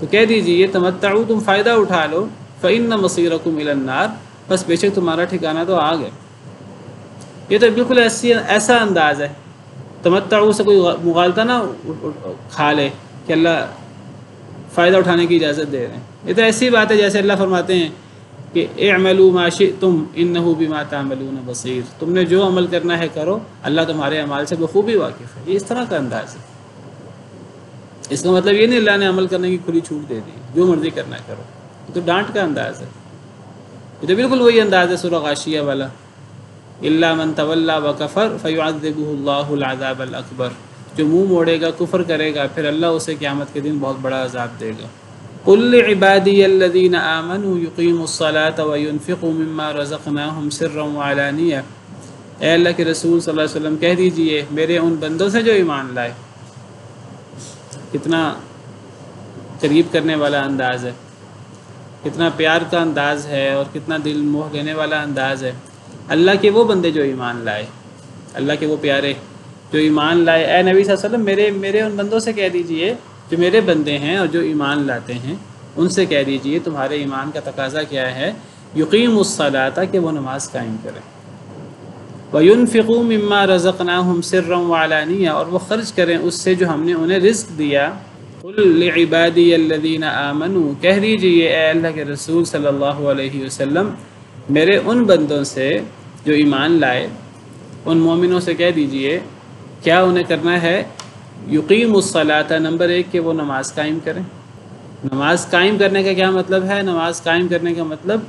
تو کہہ دیجیے تمتعوا، تم فائدہ اٹھا لو، فإن مصیرکم الی النار، بس بے شک تمہارا ٹھکانہ تو آگ ہے۔ یہ تو بالکل ایسا انداز ہے، تمتعوا سے کوئی مغالطہ نہ کھا لے کہ اللہ فائدہ اٹھانے کی اجازت دے رہے ہیں۔ یہ تو ایسی بات ہے جیسے اللہ فرماتے ہیں کہ اعملوا ما شئتم انہ بما تعملون بصیر، تم نے جو عمل کرنا ہے کرو، اللہ تمہارے اعمال سے بخوبی واقف ہے۔ یہ اس طرح کا انداز ہے۔ اس کا مطلب یہ نہیں اللہ نے عمل کرنے کی کھلی چھوٹ دے دی، جو مرضی کرنا ہے کرو، یہ تو ڈانٹ کا انداز ہے۔ یہ تو بالکل وہی انداز ہے سورہ غاشیہ والا، الا من تولی وکفر فیعذبہ اللہ العذاب الاکبر، جو منہ موڑے گا، کفر کرے گا، پھر اللہ اسے قیامت کے دن بہت بڑا عذاب دے گا۔ قل لعبادی الذین آمنوا یقیموا الصلاة وینفقوا مما رزقناہم سرا وعلانیہ، اے اللہ کے رسول صلی اللہ علیہ وسلم کہہ دیجئے میرے ان بندوں سے جو ایمان لائے۔ کتنا قریب کرنے والا انداز ہے، کتنا پیار کا انداز ہے، اور کتنا دل موہ لینے والا انداز ہے۔ اللہ کے وہ بندے جو ایمان لائے، اللہ کے وہ پیارے جو ایمان لائے، اے نبی صلی اللہ علیہ وسلم میرے ان بندوں سے کہہ دیجئے جو میرے بندے ہیں اور جو ایمان لاتے ہیں، ان سے کہہ دیجئے تمہارے ایمان کا تقاضا کیا ہے، یقیم الصلاۃ، کہ وہ نماز قائم کریں، وَيُنْفِقُوا مِمَّا رَزَقْنَاهُمْ سِرًّا وَعَلَانِيَّةً، اور وہ خرچ کریں اس سے جو ہم نے انہیں رزق دیا۔ قُلْ لِعِبَادِيَ الَّذِينَ آمَنُوا، کہہ دیجئے اے اللہ کے رسول صلی اللہ علیہ وسلم میرے ان بندوں سے جو ایمان لائے، ان مومنوں سے کہہ دیجئے کیا انہیں کرنا ہے، یقیم الصلاۃ، نمبر 1 کہ وہ نماز قائم کریں۔ نماز قائم کرنے کا کیا مطلب ہے؟ نماز قائم کرنے کا مطلب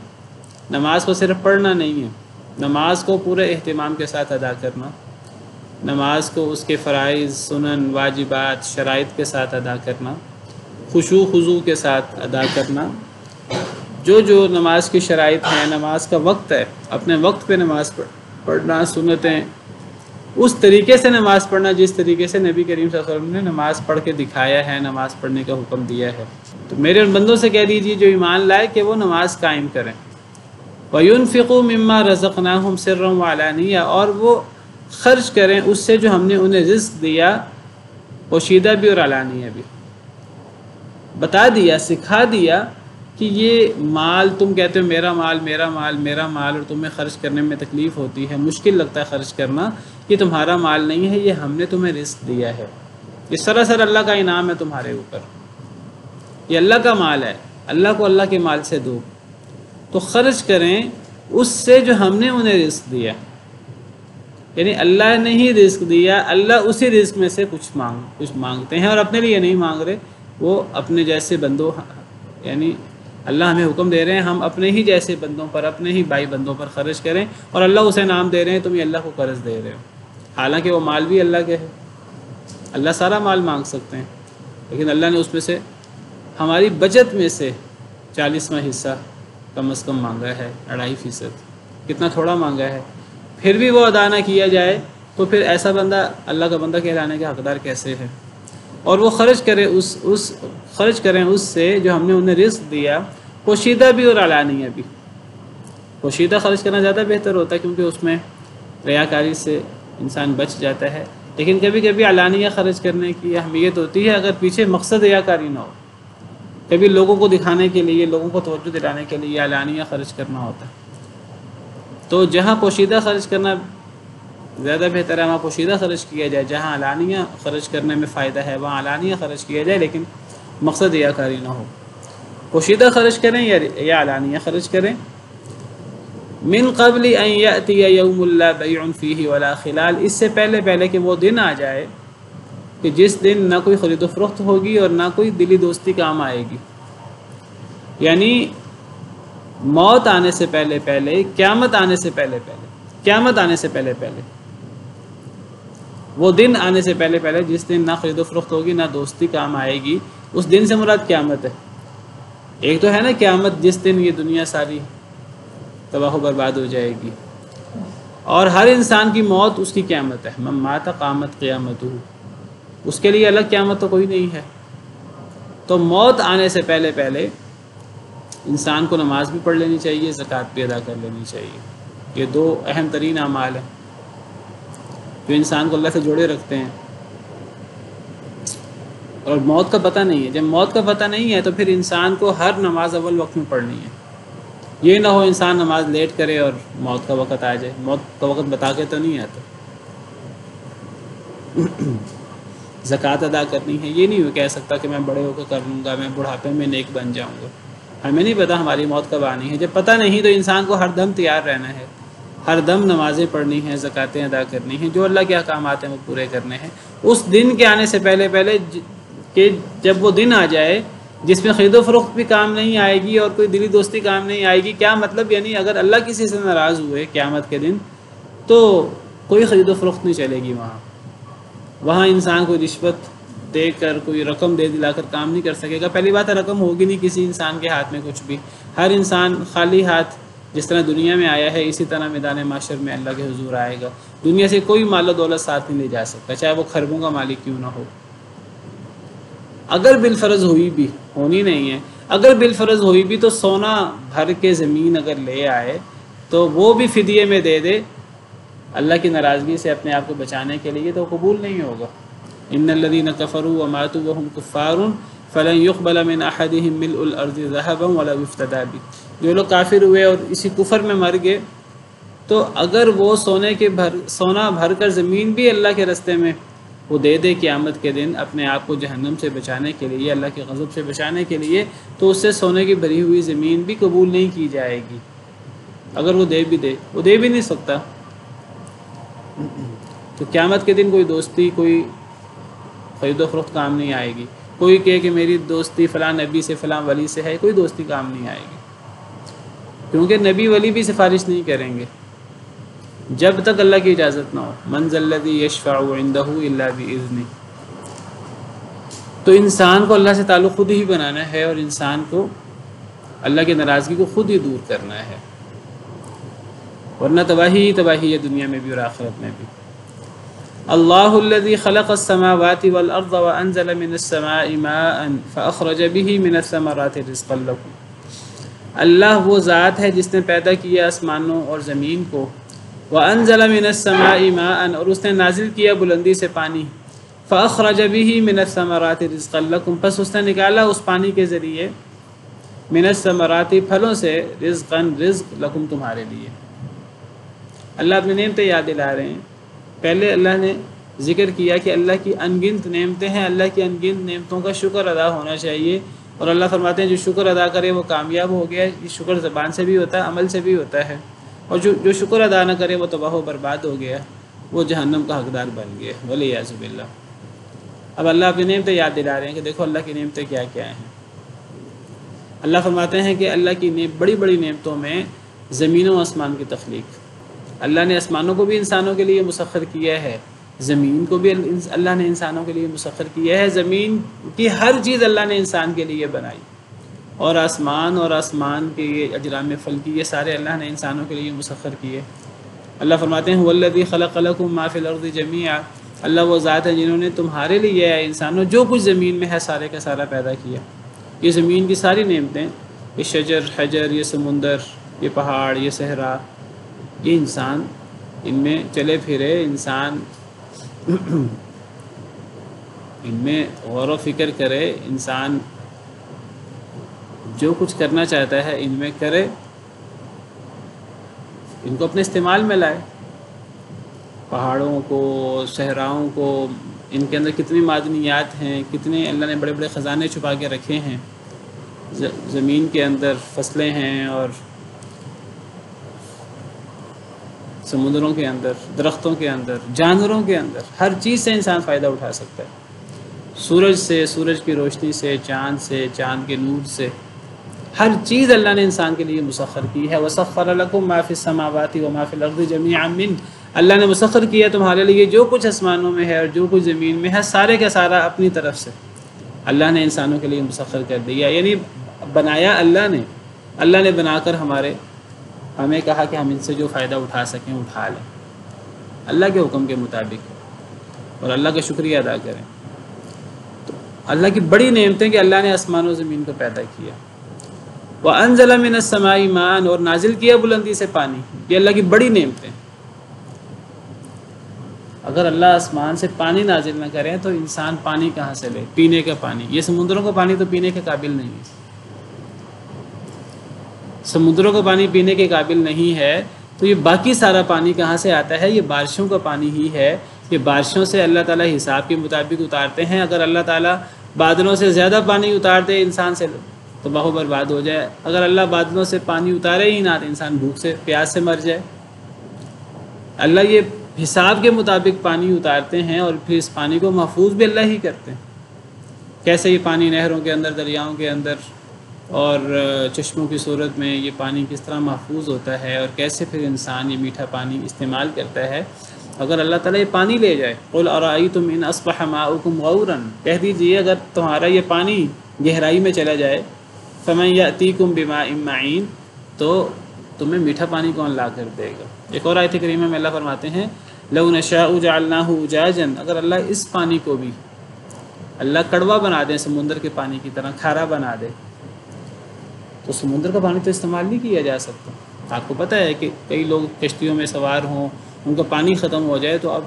نماز کو صرف پڑھنا نہیں ہے، نماز کو پورے اہتمام کے ساتھ ادا کرنا، نماز کو اس کے فرائض، سنن، واجبات، شرائط کے ساتھ ادا کرنا، خشوع خضوع کے ساتھ ادا کرنا۔ جو نماز کی شرائط ہیں، نماز کا وقت ہے، اپنے وقت پہ نماز پڑھنا، سنتیں، اس طریقے سے نماز پڑھنا جس طریقے سے نبی کریم صلی اللہ علیہ وسلم نے نماز پڑھ کے دکھایا ہے، نماز پڑھنے کا حکم دیا ہے۔ تو میرے ان بندوں سے کہہ دیجیے جو ایمان لائے کہ وہ نماز قائم کریں، وَيُنْفِقُوا مِمَّا رَزَقْنَاهُمْ سِرًّا وَعَلَانِيَّةً، اور وہ خرچ کریں اس سے جو ہم نے انہیں رزق دیا، پوشیدہ بھی اور علانیہ بھی۔ بتا دیا، سکھا دیا کہ یہ مال تم کہتے ہو میرا مال میرا مال میرا مال، اور تمہیں خرچ کرنے میں تکلیف ہوتی ہے، مشکل لگتا ہے خرچ کرنا، یہ تمہارا مال نہیں ہے، یہ ہم نے تمہیں رزق دیا ہے، یہ سراسر اللہ کا انعام ہے تمہارے اوپر، یہ اللہ کا مال ہے، اللہ کو اللہ کے مال سے دو، تو خرچ کریں اس سے جو ہم نے انہیں رزق دیا۔ یعنی اللہ نے ہی رزق دیا، اللہ اسی رزق میں سے کچھ مانگتے ہیں، اور اپنے لیے نہیں مانگ رہے، وہ اپنے جیسے بندوں، یعنی اللہ ہمیں حکم دے رہے ہیں ہم اپنے ہی جیسے بندوں پر، اپنے ہی بھائی بندوں پر خرچ کریں، اور اللہ اسے انعام دے رہے ہیں تم یہ اللہ کو قرض دے رہے ہو، حالانکہ وہ مال بھی اللہ کے ہے، اللہ سارا مال مانگ سکتے ہیں، لیکن اللہ نے اس میں سے ہماری بچت میں سے 40واں حصہ کم از کم مانگا ہے، 2.5%، کتنا تھوڑا مانگا ہے، پھر بھی وہ ادا نہ کیا جائے تو پھر ایسا بندہ اللہ کا بندہ کہلانے کے حقدار کیسے ہے؟ اور وہ خرچ کریں اس سے جو ہم نے انہیں رزق دیا، پوشیدہ بھی اور علانیہ بھی۔ پوشیدہ خرچ کرنا زیادہ بہتر ہوتا ہے کیونکہ اس میں ریاکاری سے انسان بچ جاتا ہے، لیکن کبھی کبھی علانیہ خرچ کرنے کی اہمیت ہوتی ہے اگر پیچھے مقصد ریاکاری نہ ہو، کبھی لوگوں کو دکھانے کے لیے، لوگوں کو توجہ دلانے کے لیے علانیہ خرچ کرنا ہوتا ہے۔ تو جہاں پوشیدہ خرچ کرنا زیادہ بہتر ہے وہاں پوشیدہ خرچ کیا جائے، جہاں علانیہ خرچ کرنے میں فائدہ ہے وہاں علانیہ خرچ کیا جائے، لیکن مقصد ریاکاری نہ ہو۔ پوشیدہ خرچ کریں یا علانیہ خرچ کریں۔ من قبل ان یأتی یوم لا بیع فیہ ولا خلال، اس سے پہلے کہ وہ دن آ جائے کہ جس دن نہ کوئی خرید و فروخت ہوگی اور نہ کوئی دلی دوستی کام آئے گی، یعنی موت آنے سے پہلے، قیامت آنے سے پہلے، وہ دن آنے سے پہلے جس دن نہ خرید و فروخت ہوگی نہ دوستی کام آئے گی۔ اس دن سے مراد قیامت ہے۔ ایک تو ہے نا قیامت جس دن یہ دنیا ساری تباہ و برباد ہو جائے گی، اور ہر انسان کی موت اس کی قیامت ہے، من مات قامت قیامتہ، اس کے لیے الگ قیامت تو کوئی نہیں ہے۔ تو موت آنے سے پہلے پہلے انسان کو نماز بھی پڑھ لینی چاہیے، زکوٰۃ بھی ادا کر لینی چاہیے۔ یہ دو اہم ترین اعمال ہیں جو انسان کو اللہ سے جوڑے رکھتے ہیں۔ اور موت کا پتہ نہیں ہے، جب موت کا پتہ نہیں ہے تو پھر انسان کو ہر نماز اول وقت میں پڑھنی ہے۔ یہ نہ ہو انسان نماز لیٹ کرے اور موت کا وقت آ جائے، موت کا وقت بتا کے تو نہیں آتا۔ زکوٰۃ ادا کرنی ہے، یہ نہیں کہہ سکتا کہ میں بڑے ہو کے کر لوں گا، میں بڑھاپے میں نیک بن جاؤں گا۔ ہمیں نہیں پتہ ہماری موت کب آنی ہے۔ جب پتہ نہیں تو انسان کو ہر دم تیار رہنا ہے، ہر دم نمازیں پڑھنی ہیں، زکوٰتیں ادا کرنی ہیں، جو اللہ کے احکامات ہیں وہ پورے کرنے ہیں۔ اس دن کے آنے سے پہلے پہلے کہ جب وہ دن آ جائے جس میں خرید و فروخت بھی کام نہیں آئے گی اور کوئی دلی دوستی کام نہیں آئے گی۔ کیا مطلب؟ یعنی اگر اللہ کسی سے ناراض ہوئے قیامت کے دن تو کوئی خرید و فروخت نہیں چلے گی وہاں انسان کوئی رشوت دے کر، کوئی رقم دے دلا کر کام نہیں کر سکے گا۔ پہلی بات ہے رقم ہوگی نہیں کسی انسان کے ہاتھ میں کچھ بھی، ہر انسان خالی ہاتھ جس طرح دنیا میں آیا ہے اسی طرح میدان محشر میں اللہ کے حضور آئے گا۔ دنیا سے کوئی مال و دولت ساتھ نہیں لے جا سکتا، چاہے وہ خربوں کا مالک کیوں نہ ہو۔ اگر بالفرض ہوئی بھی، ہونی نہیں ہے، اگر بالفرض ہوئی بھی تو سونا بھر کے زمین اگر لے آئے تو وہ بھی فدیے میں دے دے اللہ کی ناراضگی سے اپنے آپ کو بچانے کے لیے، تو قبول نہیں ہوگا۔ ان الذين كفروا وماتوا وهم كفار فلن يقبل من احدهم ملء الارض ذهبا ولا يفتدى به۔ جو لوگ کافر ہوئے اور اسی کفر میں مر گئے تو اگر وہ سونا بھر کر زمین بھی اللہ کے راستے میں وہ دے دے قیامت کے دن اپنے آپ کو جہنم سے بچانے کے لیے، اللہ کے غضب سے بچانے کے لیے، تو اس سے سونے کی بھری ہوئی زمین بھی قبول نہیں کی جائے گی۔ اگر وہ دے بھی نہیں سکتا۔ تو قیامت کے دن کوئی دوستی، کوئی خرید و فروخت کام نہیں آئے گی۔ کوئی کہے کہ میری دوستی فلاں نبی سے، فلاں ولی سے ہے، کوئی دوستی کام نہیں آئے گی، کیونکہ نبی ولی بھی سفارش نہیں کریں گے جب تک اللہ کی اجازت نہ ہو۔ من ذا الذی یشفع عنده الا باذنہ۔ تو انسان کو اللہ سے تعلق خود ہی بنانا ہے اور انسان کو اللہ کی ناراضگی کو خود ہی دور کرنا ہے، ورنہ تباہی ہے دنیا میں بھی اور آخرت میں بھی۔ اللہ الذی خلق السماوات والارض وانزل من السماء ماء فاخرج به من الثمرات رزقا لكم۔ اللہ وہ ذات ہے جس نے پیدا کیا آسمانوں اور زمین کو، وانزل من السماء ماء، اور اس نے نازل کیا بلندی سے پانی، فاخرج به من الثمرات رزقا لكم، پس اس نے نکالا اس پانی کے ذریعے من الثمرات، پھلوں سے، رزقا، رزق، لکم، تمہارے لیے۔ اللہ اپنی نعمتیں یاد دلا رہے ہیں۔ پہلے اللہ نے ذکر کیا کہ اللہ کی انگنت نعمتیں ہیں، اللہ کی انگنت نعمتوں کا شکر ادا ہونا چاہیے، اور اللہ فرماتے ہیں جو شکر ادا کرے وہ کامیاب ہو گیا۔ یہ شکر زبان سے بھی ہوتا ہے، عمل سے بھی ہوتا ہے، اور جو شکر ادا نہ کرے وہ تباہ و برباد ہو گیا، وہ جہنم کا حقدار بن گیا، والعیاذ باللہ۔ اب اللہ اپنی نعمتیں یاد دلا رہے ہیں کہ دیکھو اللہ کی نعمتیں کیا کیا ہیں۔ اللہ فرماتے ہیں کہ اللہ کی بڑی بڑی نعمتوں میں زمین و آسمان کی تخلیق، اللہ نے آسمانوں کو بھی انسانوں کے لیے مسخر کیا ہے، زمین کو بھی اللہ نے انسانوں کے لیے مسخر کیا ہے، زمین کی ہر چیز اللہ نے انسان کے لیے بنائی، اور آسمان کے یہ اجرام فلکی یہ سارے اللہ نے انسانوں کے لیے مسخر کیے۔ اللہ فرماتے ہیں والذی خلق لکم ما فی الارض جمیعا، اللہ وہ ذات ہے جنہوں نے تمہارے لیے انسانوں جو کچھ زمین میں ہے سارے کا سارا پیدا کیا۔ یہ زمین کی ساری نعمتیں، یہ شجر، حجر، یہ سمندر، یہ پہاڑ، یہ صحرا، یہ انسان ان میں چلے پھرے، انسان ان میں غور و فکر کرے، انسان جو کچھ کرنا چاہتا ہے ان میں کرے، ان کو اپنے استعمال میں لائے۔ پہاڑوں کو، صحراؤں کو، ان کے اندر کتنی معدنیات ہیں، کتنے اللہ نے بڑے بڑے خزانے چھپا کے رکھے ہیں۔ زمین کے اندر فصلیں ہیں، اور سمندروں کے اندر، درختوں کے اندر، جانوروں کے اندر، ہر چیز سے انسان فائدہ اٹھا سکتا ہے۔ سورج سے، سورج کی روشنی سے، چاند سے، چاند کے نور سے، ہر چیز اللہ نے انسان کے لیے مسخر کی ہے۔ وَسَخَّرَ لَكُم مَّا فِي السَّمَاوَاتِ وَمَا فِي الْأَرْضِ جَمِيعًا مِّنْهُ، اللہ نے مسخر کیا تمہارے لیے جو کچھ آسمانوں میں ہے اور جو کچھ زمین میں ہے، سارے کا سارا اپنی طرف سے اللہ نے انسانوں کے لیے مسخر کر دیا۔ یعنی بنایا اللہ نے بنا کر ہمیں کہا کہ ہم ان سے جو فائدہ اٹھا سکیں اٹھا لیں اللہ کے حکم کے مطابق، اور اللہ کا شکریہ ادا کریں۔ تو اللہ کی بڑی نعمتیں کہ اللہ نے آسمان و زمین کو پیدا کیا۔ وَأَنزَلَ مِنَ السَّمَاءِ مَاءً، اور نازل کیا بلندی سے پانی، یہ اللہ کی بڑی نعمتیں۔ اگر اللہ آسمان سے پانی نازل نہ کرے تو انسان پانی کہاں سے لے؟ پینے کا پانی، یہ سمندروں کا پانی تو پینے کے قابل نہیں ہے، سمندروں کا پانی پینے کے قابل نہیں ہے، تو یہ باقی سارا پانی کہاں سے آتا ہے؟ یہ بارشوں کا پانی ہی ہے۔ یہ بارشوں سے اللہ تعالیٰ حساب کے مطابق اتارتے ہیں۔ اگر اللہ تعالیٰ بادلوں سے زیادہ پانی اتار دے انسان سے تو بہو برباد ہو جائے، اگر اللہ بادلوں سے پانی اتارے ہی نہ تو انسان بھوک سے پیاس سے مر جائے۔ اللہ یہ حساب کے مطابق پانی اتارتے ہیں اور پھر اس پانی کو محفوظ بھی اللہ ہی کرتے ہیں۔ کیسے یہ پانی نہروں کے اندر، دریاؤں کے اندر اور چشموں کی صورت میں یہ پانی کس طرح محفوظ ہوتا ہے، اور کیسے پھر انسان یہ میٹھا پانی استعمال کرتا ہے۔ اگر اللہ تعالیٰ یہ پانی لے جائے، قُلْ أَرَأَيْتُمْ إِنْ أَصْبَحَ مَاؤُكُمْ غَوْرًا، کہہ دیجئے اگر تمہارا یہ پانی گہرائی میں چلا جائے، فَمَنْ يَأْتِيكُمْ بِمَاءٍ مَّعِينٍ، تو تمہیں میٹھا پانی کون لا کر دے گا۔ ایک اور آیت کریمہ میں اللہ فرماتے ہیں لَوْ نَشَاءُ جَعَلْنَاهُ أُجَاجًا، اگر اللہ اس پانی کو بھی اللہ کڑوا بنا دے، سمندر کے پانی کی طرح کھارا بنا دے، تو سمندر کا پانی تو استعمال نہیں کیا جا سکتا۔ آپ کو پتہ ہے کہ کئی لوگ کشتیوں میں سوار ہوں، ان کا پانی ختم ہو جائے تو اب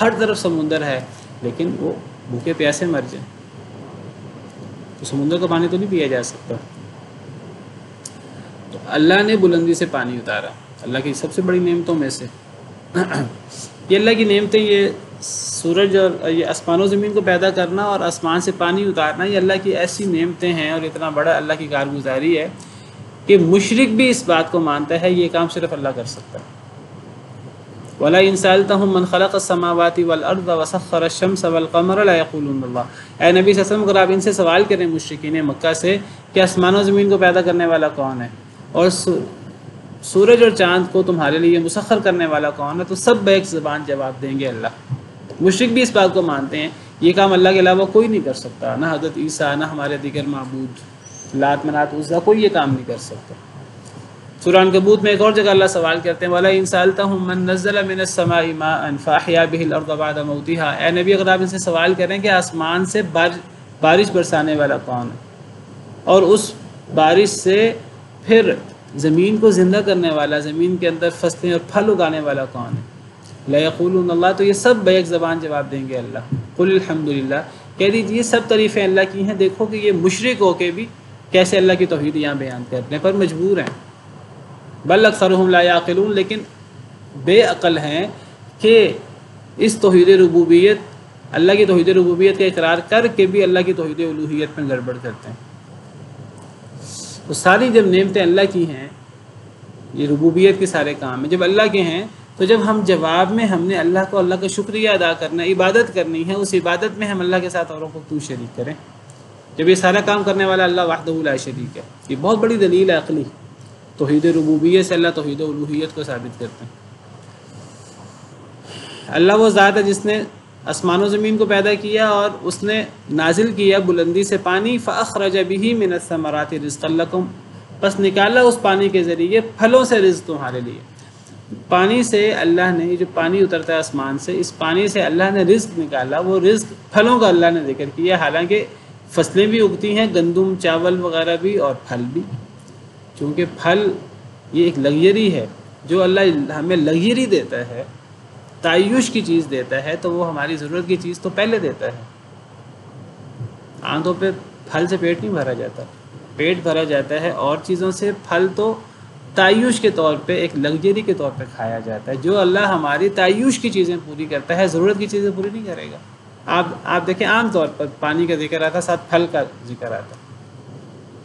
ہر طرف سمندر ہے لیکن وہ بھوکے پیاسے مر جائیں، تو سمندر کا پانی تو نہیں پیا جا سکتا۔ تو اللہ نے بلندی سے پانی اتارا، اللہ کی سب سے بڑی نعمتوں میں سے یہ اللہ کی نعمتیں، یہ سورج اور یہ آسمان و زمین کو پیدا کرنا اور آسمان سے پانی اتارنا، یہ اللہ کی ایسی نعمتیں ہیں اور اتنا بڑا اللہ کی کارگزاری ہے کہ مشرک بھی اس بات کو مانتا ہے یہ کام صرف اللہ کر سکتا ہے۔ وَلَا إِن سَأَلْتَهُم مَّن خَلَقَ السَّمَاوَاتِ وَالْأَرْضَ وَسَخَّرَ الشَّمْسَ وَالْقَمَرَ لَيَقُولُنَّ اللَّهُ، اے نبی صلی اللہ علیہ وسلم اگر آپ ان سے سوال کریں مشرکین مکہ سے کہ آسمان و زمین کو پیدا کرنے والا کون ہے اور سورج اور چاند کو تمہارے لیے مسخر کرنے والا کون ہے، تو سب بیک زبان جواب دیں گے اللہ۔ مشرک بھی اس بات کو مانتے ہیں یہ کام اللہ کے علاوہ کوئی نہیں کر سکتا، نہ حضرت عیسیٰ، نہ ہمارے دیگر معبود لات منات عزیٰ، کوئی یہ کام نہیں کر سکتا۔ سورہ عنکبوت میں ایک اور جگہ اللہ سوال کرتے ہیں وَلَئِن سَأَلْتَهُم مَّن نَّزَّلَ مِنَ السَّمَاءِ مَاءً فَأَحْيَا بِهِ الْأَرْضَ بَعْدَ مَوْتِهَا، اے نبی اگر آپ ان سے سوال کریں کہ آسمان سے بارش برسانے والا کون ہے اور اس بارش سے پھر زمین کو زندہ کرنے والا، زمین کے اندر فصلیں اور پھل اگانے والا کون ہے، لَيَقُولُونَ اللَّهُ، تو یہ سب بیک زبان جواب دیں گے اللہ۔ قُلِ الْحَمْدُ لِلَّهِ، کہہ دیجیے سب تعریفیں اللہ کی ہیں۔ دیکھو کہ یہ مشرک ہو کے بھی کیسے اللہ کی توحید یہاں بیان کرنے پر مجبور ہیں۔ بل اکثرهم لا یعقلون، لیکن بے عقل ہیں کہ اس توحید ربوبیت، اللہ کی توحید ربوبیت کا اقرار کر کے بھی اللہ کی توحید الوہیت میں گڑبڑ کرتے ہیں۔ تو ساری جب نعمتیں اللہ کی ہیں، یہ ربوبیت کے سارے کام ہیں، جب اللہ کے ہیں تو جب ہم جواب میں ہم نے اللہ کو، اللہ کا شکریہ ادا کرنا، عبادت کرنی ہے، اس عبادت میں ہم اللہ کے ساتھ اوروں کو کیوں شریک کریں؟ جب یہ سارا کام کرنے والا اللہ وحدہ لا شریک ہے، یہ بہت بڑی دلیل ہے عقلی۔ توحید ربوبیت سے اللہ توحید الوہیت کو ثابت کرتے ہیں۔ اللہ وہ ذات ہے جس نے آسمان و زمین کو پیدا کیا اور اس نے نازل کیا بلندی سے پانی، فَأَخْرَجَ بِهِ مِنَ الثَّمَرَاتِ رِزْقًا لَكُمْ، بس نکالا اس پانی کے ذریعے پھلوں سے رزق تمہارے لیے۔ پانی سے اللہ نے، جو پانی اترتا ہے آسمان سے، اس پانی سے اللہ نے رزق نکالا، وہ رزق پھلوں کا اللہ نے ذکر کیا، حالانکہ فصلیں بھی اگتی ہیں، گندم، چاول وغیرہ بھی، اور پھل بھی، چونکہ پھل یہ ایک لگژری ہے، جو اللہ ہمیں لگژری دیتا ہے، تعیش کی چیز دیتا ہے، تو وہ ہماری ضرورت کی چیز تو پہلے دیتا ہے۔ عام طور پہ پھل سے پیٹ نہیں بھرا جاتا، پیٹ بھرا جاتا ہے اور چیزوں سے، پھل تو تعیش کے طور پہ، ایک لگژری کے طور پہ کھایا جاتا ہے۔ جو اللہ ہماری تعیش کی چیزیں پوری کرتا ہے، ضرورت کی چیزیں پوری نہیں کرے گا۔ آپ دیکھیں عام طور پر پانی کا ذکر آتا، ساتھ پھل کا ذکر آتا،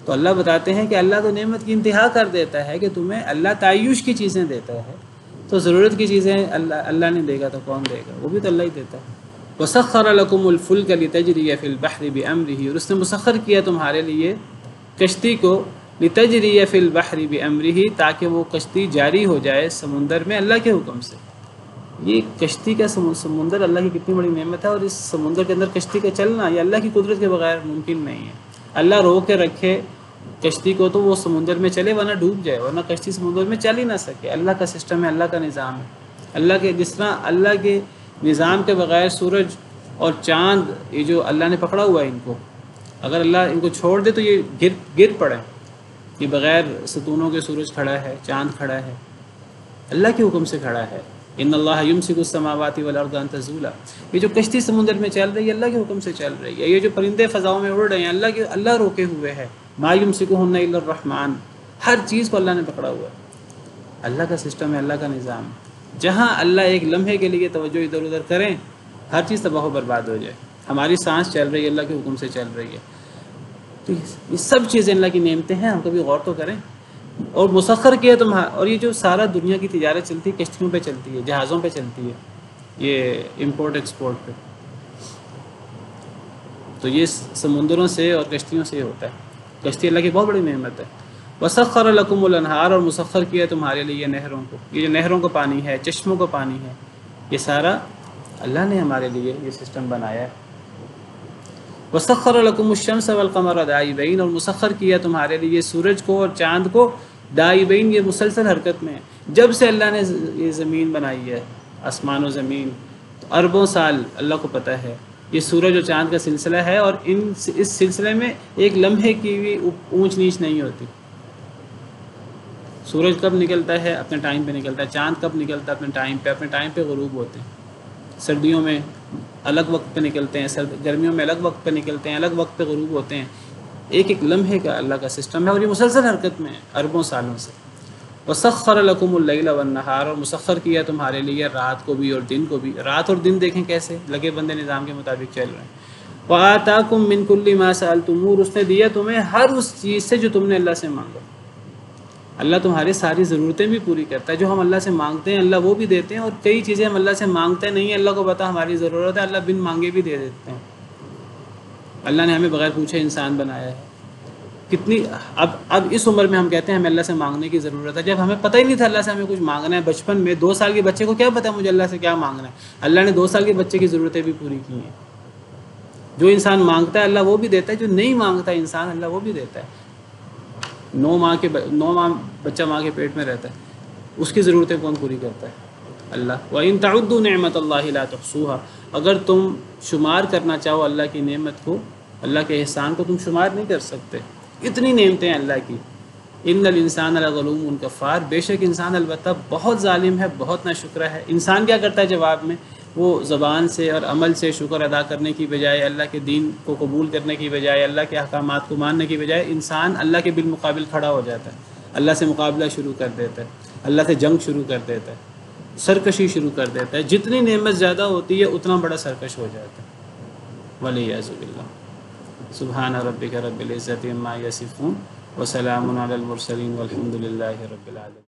تو اللہ بتاتے ہیں کہ اللہ تو نعمت کی انتہا کر دیتا ہے کہ تمہیں اللہ تعیش کی چیزیں دیتا ہے، تو ضرورت کی چیزیں اللہ نہیں دے گا تو کون دے گا؟ وہ بھی تو اللہ ہی دیتا ہے۔ وَسَخَّرَ لَكُمُ الْفُلْكَ لِتَجْرِيَ فِي الْبَحْرِ بِأَمْرِهِ، اور اس نے مسخر کیا تمہارے لیے کشتی کو، لِتَجْرِيَ فِي الْبَحْرِ بِأَمْرِهِ، تاکہ وہ کشتی جاری ہو جائے سمندر میں اللہ کے حکم سے۔ یہ کشتی کا سمندر اللہ کی کتنی بڑی نعمت ہے، اور اس سمندر کے اندر کشتی کا چلنا یہ اللہ کی قدرت کے بغیر ممکن نہیں ہے۔ اللہ رو کے رکھے کشتی کو تو وہ سمندر میں چلے ورنہ ڈوب جائے، ورنہ کشتی سمندر میں چل ہی نہ سکے۔ اللہ کا سسٹم ہے، اللہ کا نظام ہے۔ اللہ کے جس طرح اللہ کے نظام کے بغیر سورج اور چاند یہ جو اللہ نے پکڑا ہوا ہے ان کو، اگر اللہ ان کو چھوڑ دے تو یہ گر پڑے۔ یہ بغیر ستونوں کے سورج کھڑا ہے، چاند کھڑا ہے، اللہ کے حکم سے کھڑا ہے۔ ان اللہ یمسک السماوات والارض ان تزولا، یہ جو کشتی سمندر میں چل رہی ہے اللہ کے حکم سے چل رہی ہے۔ یہ جو پرندے فضاؤں میں اڑ رہے ہیں اللہ روکے ہوئے ہے۔ ما یمسکہن الا الرحمن، ہر چیز کو اللہ نے پکڑا ہوا ہے۔ اللہ کا سسٹم ہے، اللہ کا نظام ہے۔ جہاں اللہ ایک لمحے کے لیے توجہ ادھر ادھر کریں، ہر چیز تباہ و برباد ہو جائے۔ ہماری سانس چل رہی ہے، اللہ کے حکم سے چل رہی ہے۔ تو یہ سب چیزیں اللہ کی نعمتیں ہیں، ہم کبھی غور تو کریں۔ اور مسخر کیا تم، اور یہ جو سارا دنیا کی تجارت چلتی ہے کشتیوں پہ چلتی ہے، جہازوں پہ چلتی ہے، یہ امپورٹ ایکسپورٹ پہ، تو یہ سمندروں سے اور کشتیوں سے یہ ہوتا ہے۔ کشتی اللہ کی بہت بڑی نعمت ہے۔ وسخر لکم الانہار، اور مسخر کیا تمہارے لیے نہروں کو، یہ جو نہروں کا پانی ہے، چشموں کا پانی ہے، یہ سارا اللہ نے ہمارے لیے یہ سسٹم بنایا ہے۔ وسخر لکم الشمس والقمر دائبین، اور مسخر کیا تمہارے لیے سورج کو اور چاند کو دائبین، یہ مسلسل حرکت میں ہے۔ جب سے اللہ نے یہ زمین بنائی ہے، آسمان و زمین، تو اربوں سال اللہ کو پتہ ہے یہ سورج اور چاند کا سلسلہ ہے، اور اس سلسلے میں ایک لمحے کی بھی اونچ نیچ نہیں ہوتی۔ سورج کب نکلتا ہے؟ اپنے ٹائم پہ نکلتا ہے۔ چاند کب نکلتا ہے؟ اپنے ٹائم پہ غروب ہوتے ہیں۔ سردیوں میں الگ وقت پہ نکلتے ہیں، گرمیوں میں الگ وقت پہ نکلتے ہیں، الگ وقت پہ غروب ہوتے ہیں۔ ایک ایک لمحے کا اللہ کا سسٹم ہے، اور یہ مسلسل حرکت میں ہے اربوں سالوں سے۔ وسخر لکم اللیل والنہار، اور مسخر کیا تمہارے لیے رات کو بھی اور دن کو بھی۔ رات اور دن دیکھیں کیسے لگے بندے نظام کے مطابق چل رہے ہیں۔ وآتاکم من کل ما سألتموہ، اس نے دیا تمہیں ہر اس چیز سے جو تم نے اللہ سے مانگا۔ اللہ تمہاری ساری ضرورتیں بھی پوری کرتا ہے، جو ہم اللہ سے مانگتے ہیں اللہ وہ بھی دیتے ہیں، اور کئی چیزیں ہم اللہ سے مانگتے نہیں ہیں، اللہ کو پتہ ہماری ضرورت ہے، اللہ بن مانگے بھی دے دیتے ہیں۔ اللہ نے ہمیں بغیر پوچھے انسان بنایا ہے۔ کتنی اب اس عمر میں ہم کہتے ہیں ہمیں اللہ سے مانگنے کی ضرورت ہے، جب ہمیں پتہ ہی نہیں تھا اللہ سے ہمیں کچھ مانگنا ہے۔ بچپن میں 2 سال کے بچے کو کیا پتہ مجھے اللہ سے کیا مانگنا ہے؟ اللہ نے 2 سال کے بچے کی ضرورتیں بھی پوری کی ہیں۔ جو انسان مانگتا ہے اللہ وہ بھی دیتا ہے، جو نہیں مانگتا انسان اللہ وہ بھی دیتا ہے۔ 9 ماہ بچہ ماں کے پیٹ میں رہتا ہے، اس کی ضرورتیں کون پوری کرتا ہے؟ اللہ۔ وَإِن تَعُدُّوا نِعْمَةَ اللَّهِ لَا تُحْصُوهَا، اگر تم شمار کرنا چاہو اللہ کی نعمت کو، اللہ کے احسان کو تم شمار نہیں کر سکتے، اتنی نعمتیں ہیں اللہ کی۔ ان الانسان لظلوم کفار، بے شک انسان البتہ بہت ظالم ہے، بہت ناشکرہ ہے۔ انسان کیا کرتا ہے جواب میں؟ وہ زبان سے اور عمل سے شکر ادا کرنے کی بجائے، اللہ کے دین کو قبول کرنے کی بجائے، اللہ کے احکامات کو ماننے کی بجائے، انسان اللہ کے بالمقابل کھڑا ہو جاتا ہے، اللہ سے مقابلہ شروع کر دیتا ہے، اللہ سے جنگ شروع کر دیتا ہے، سرکشی شروع کر دیتا ہے۔ جتنی نعمت زیادہ ہوتی ہے اتنا بڑا سرکش ہو جاتا ہے۔ والعیاذ باللہ۔ سبحان ربک رب العزۃ عما یصفون وسلام علی المرسلین والحمد للہ رب العالمین۔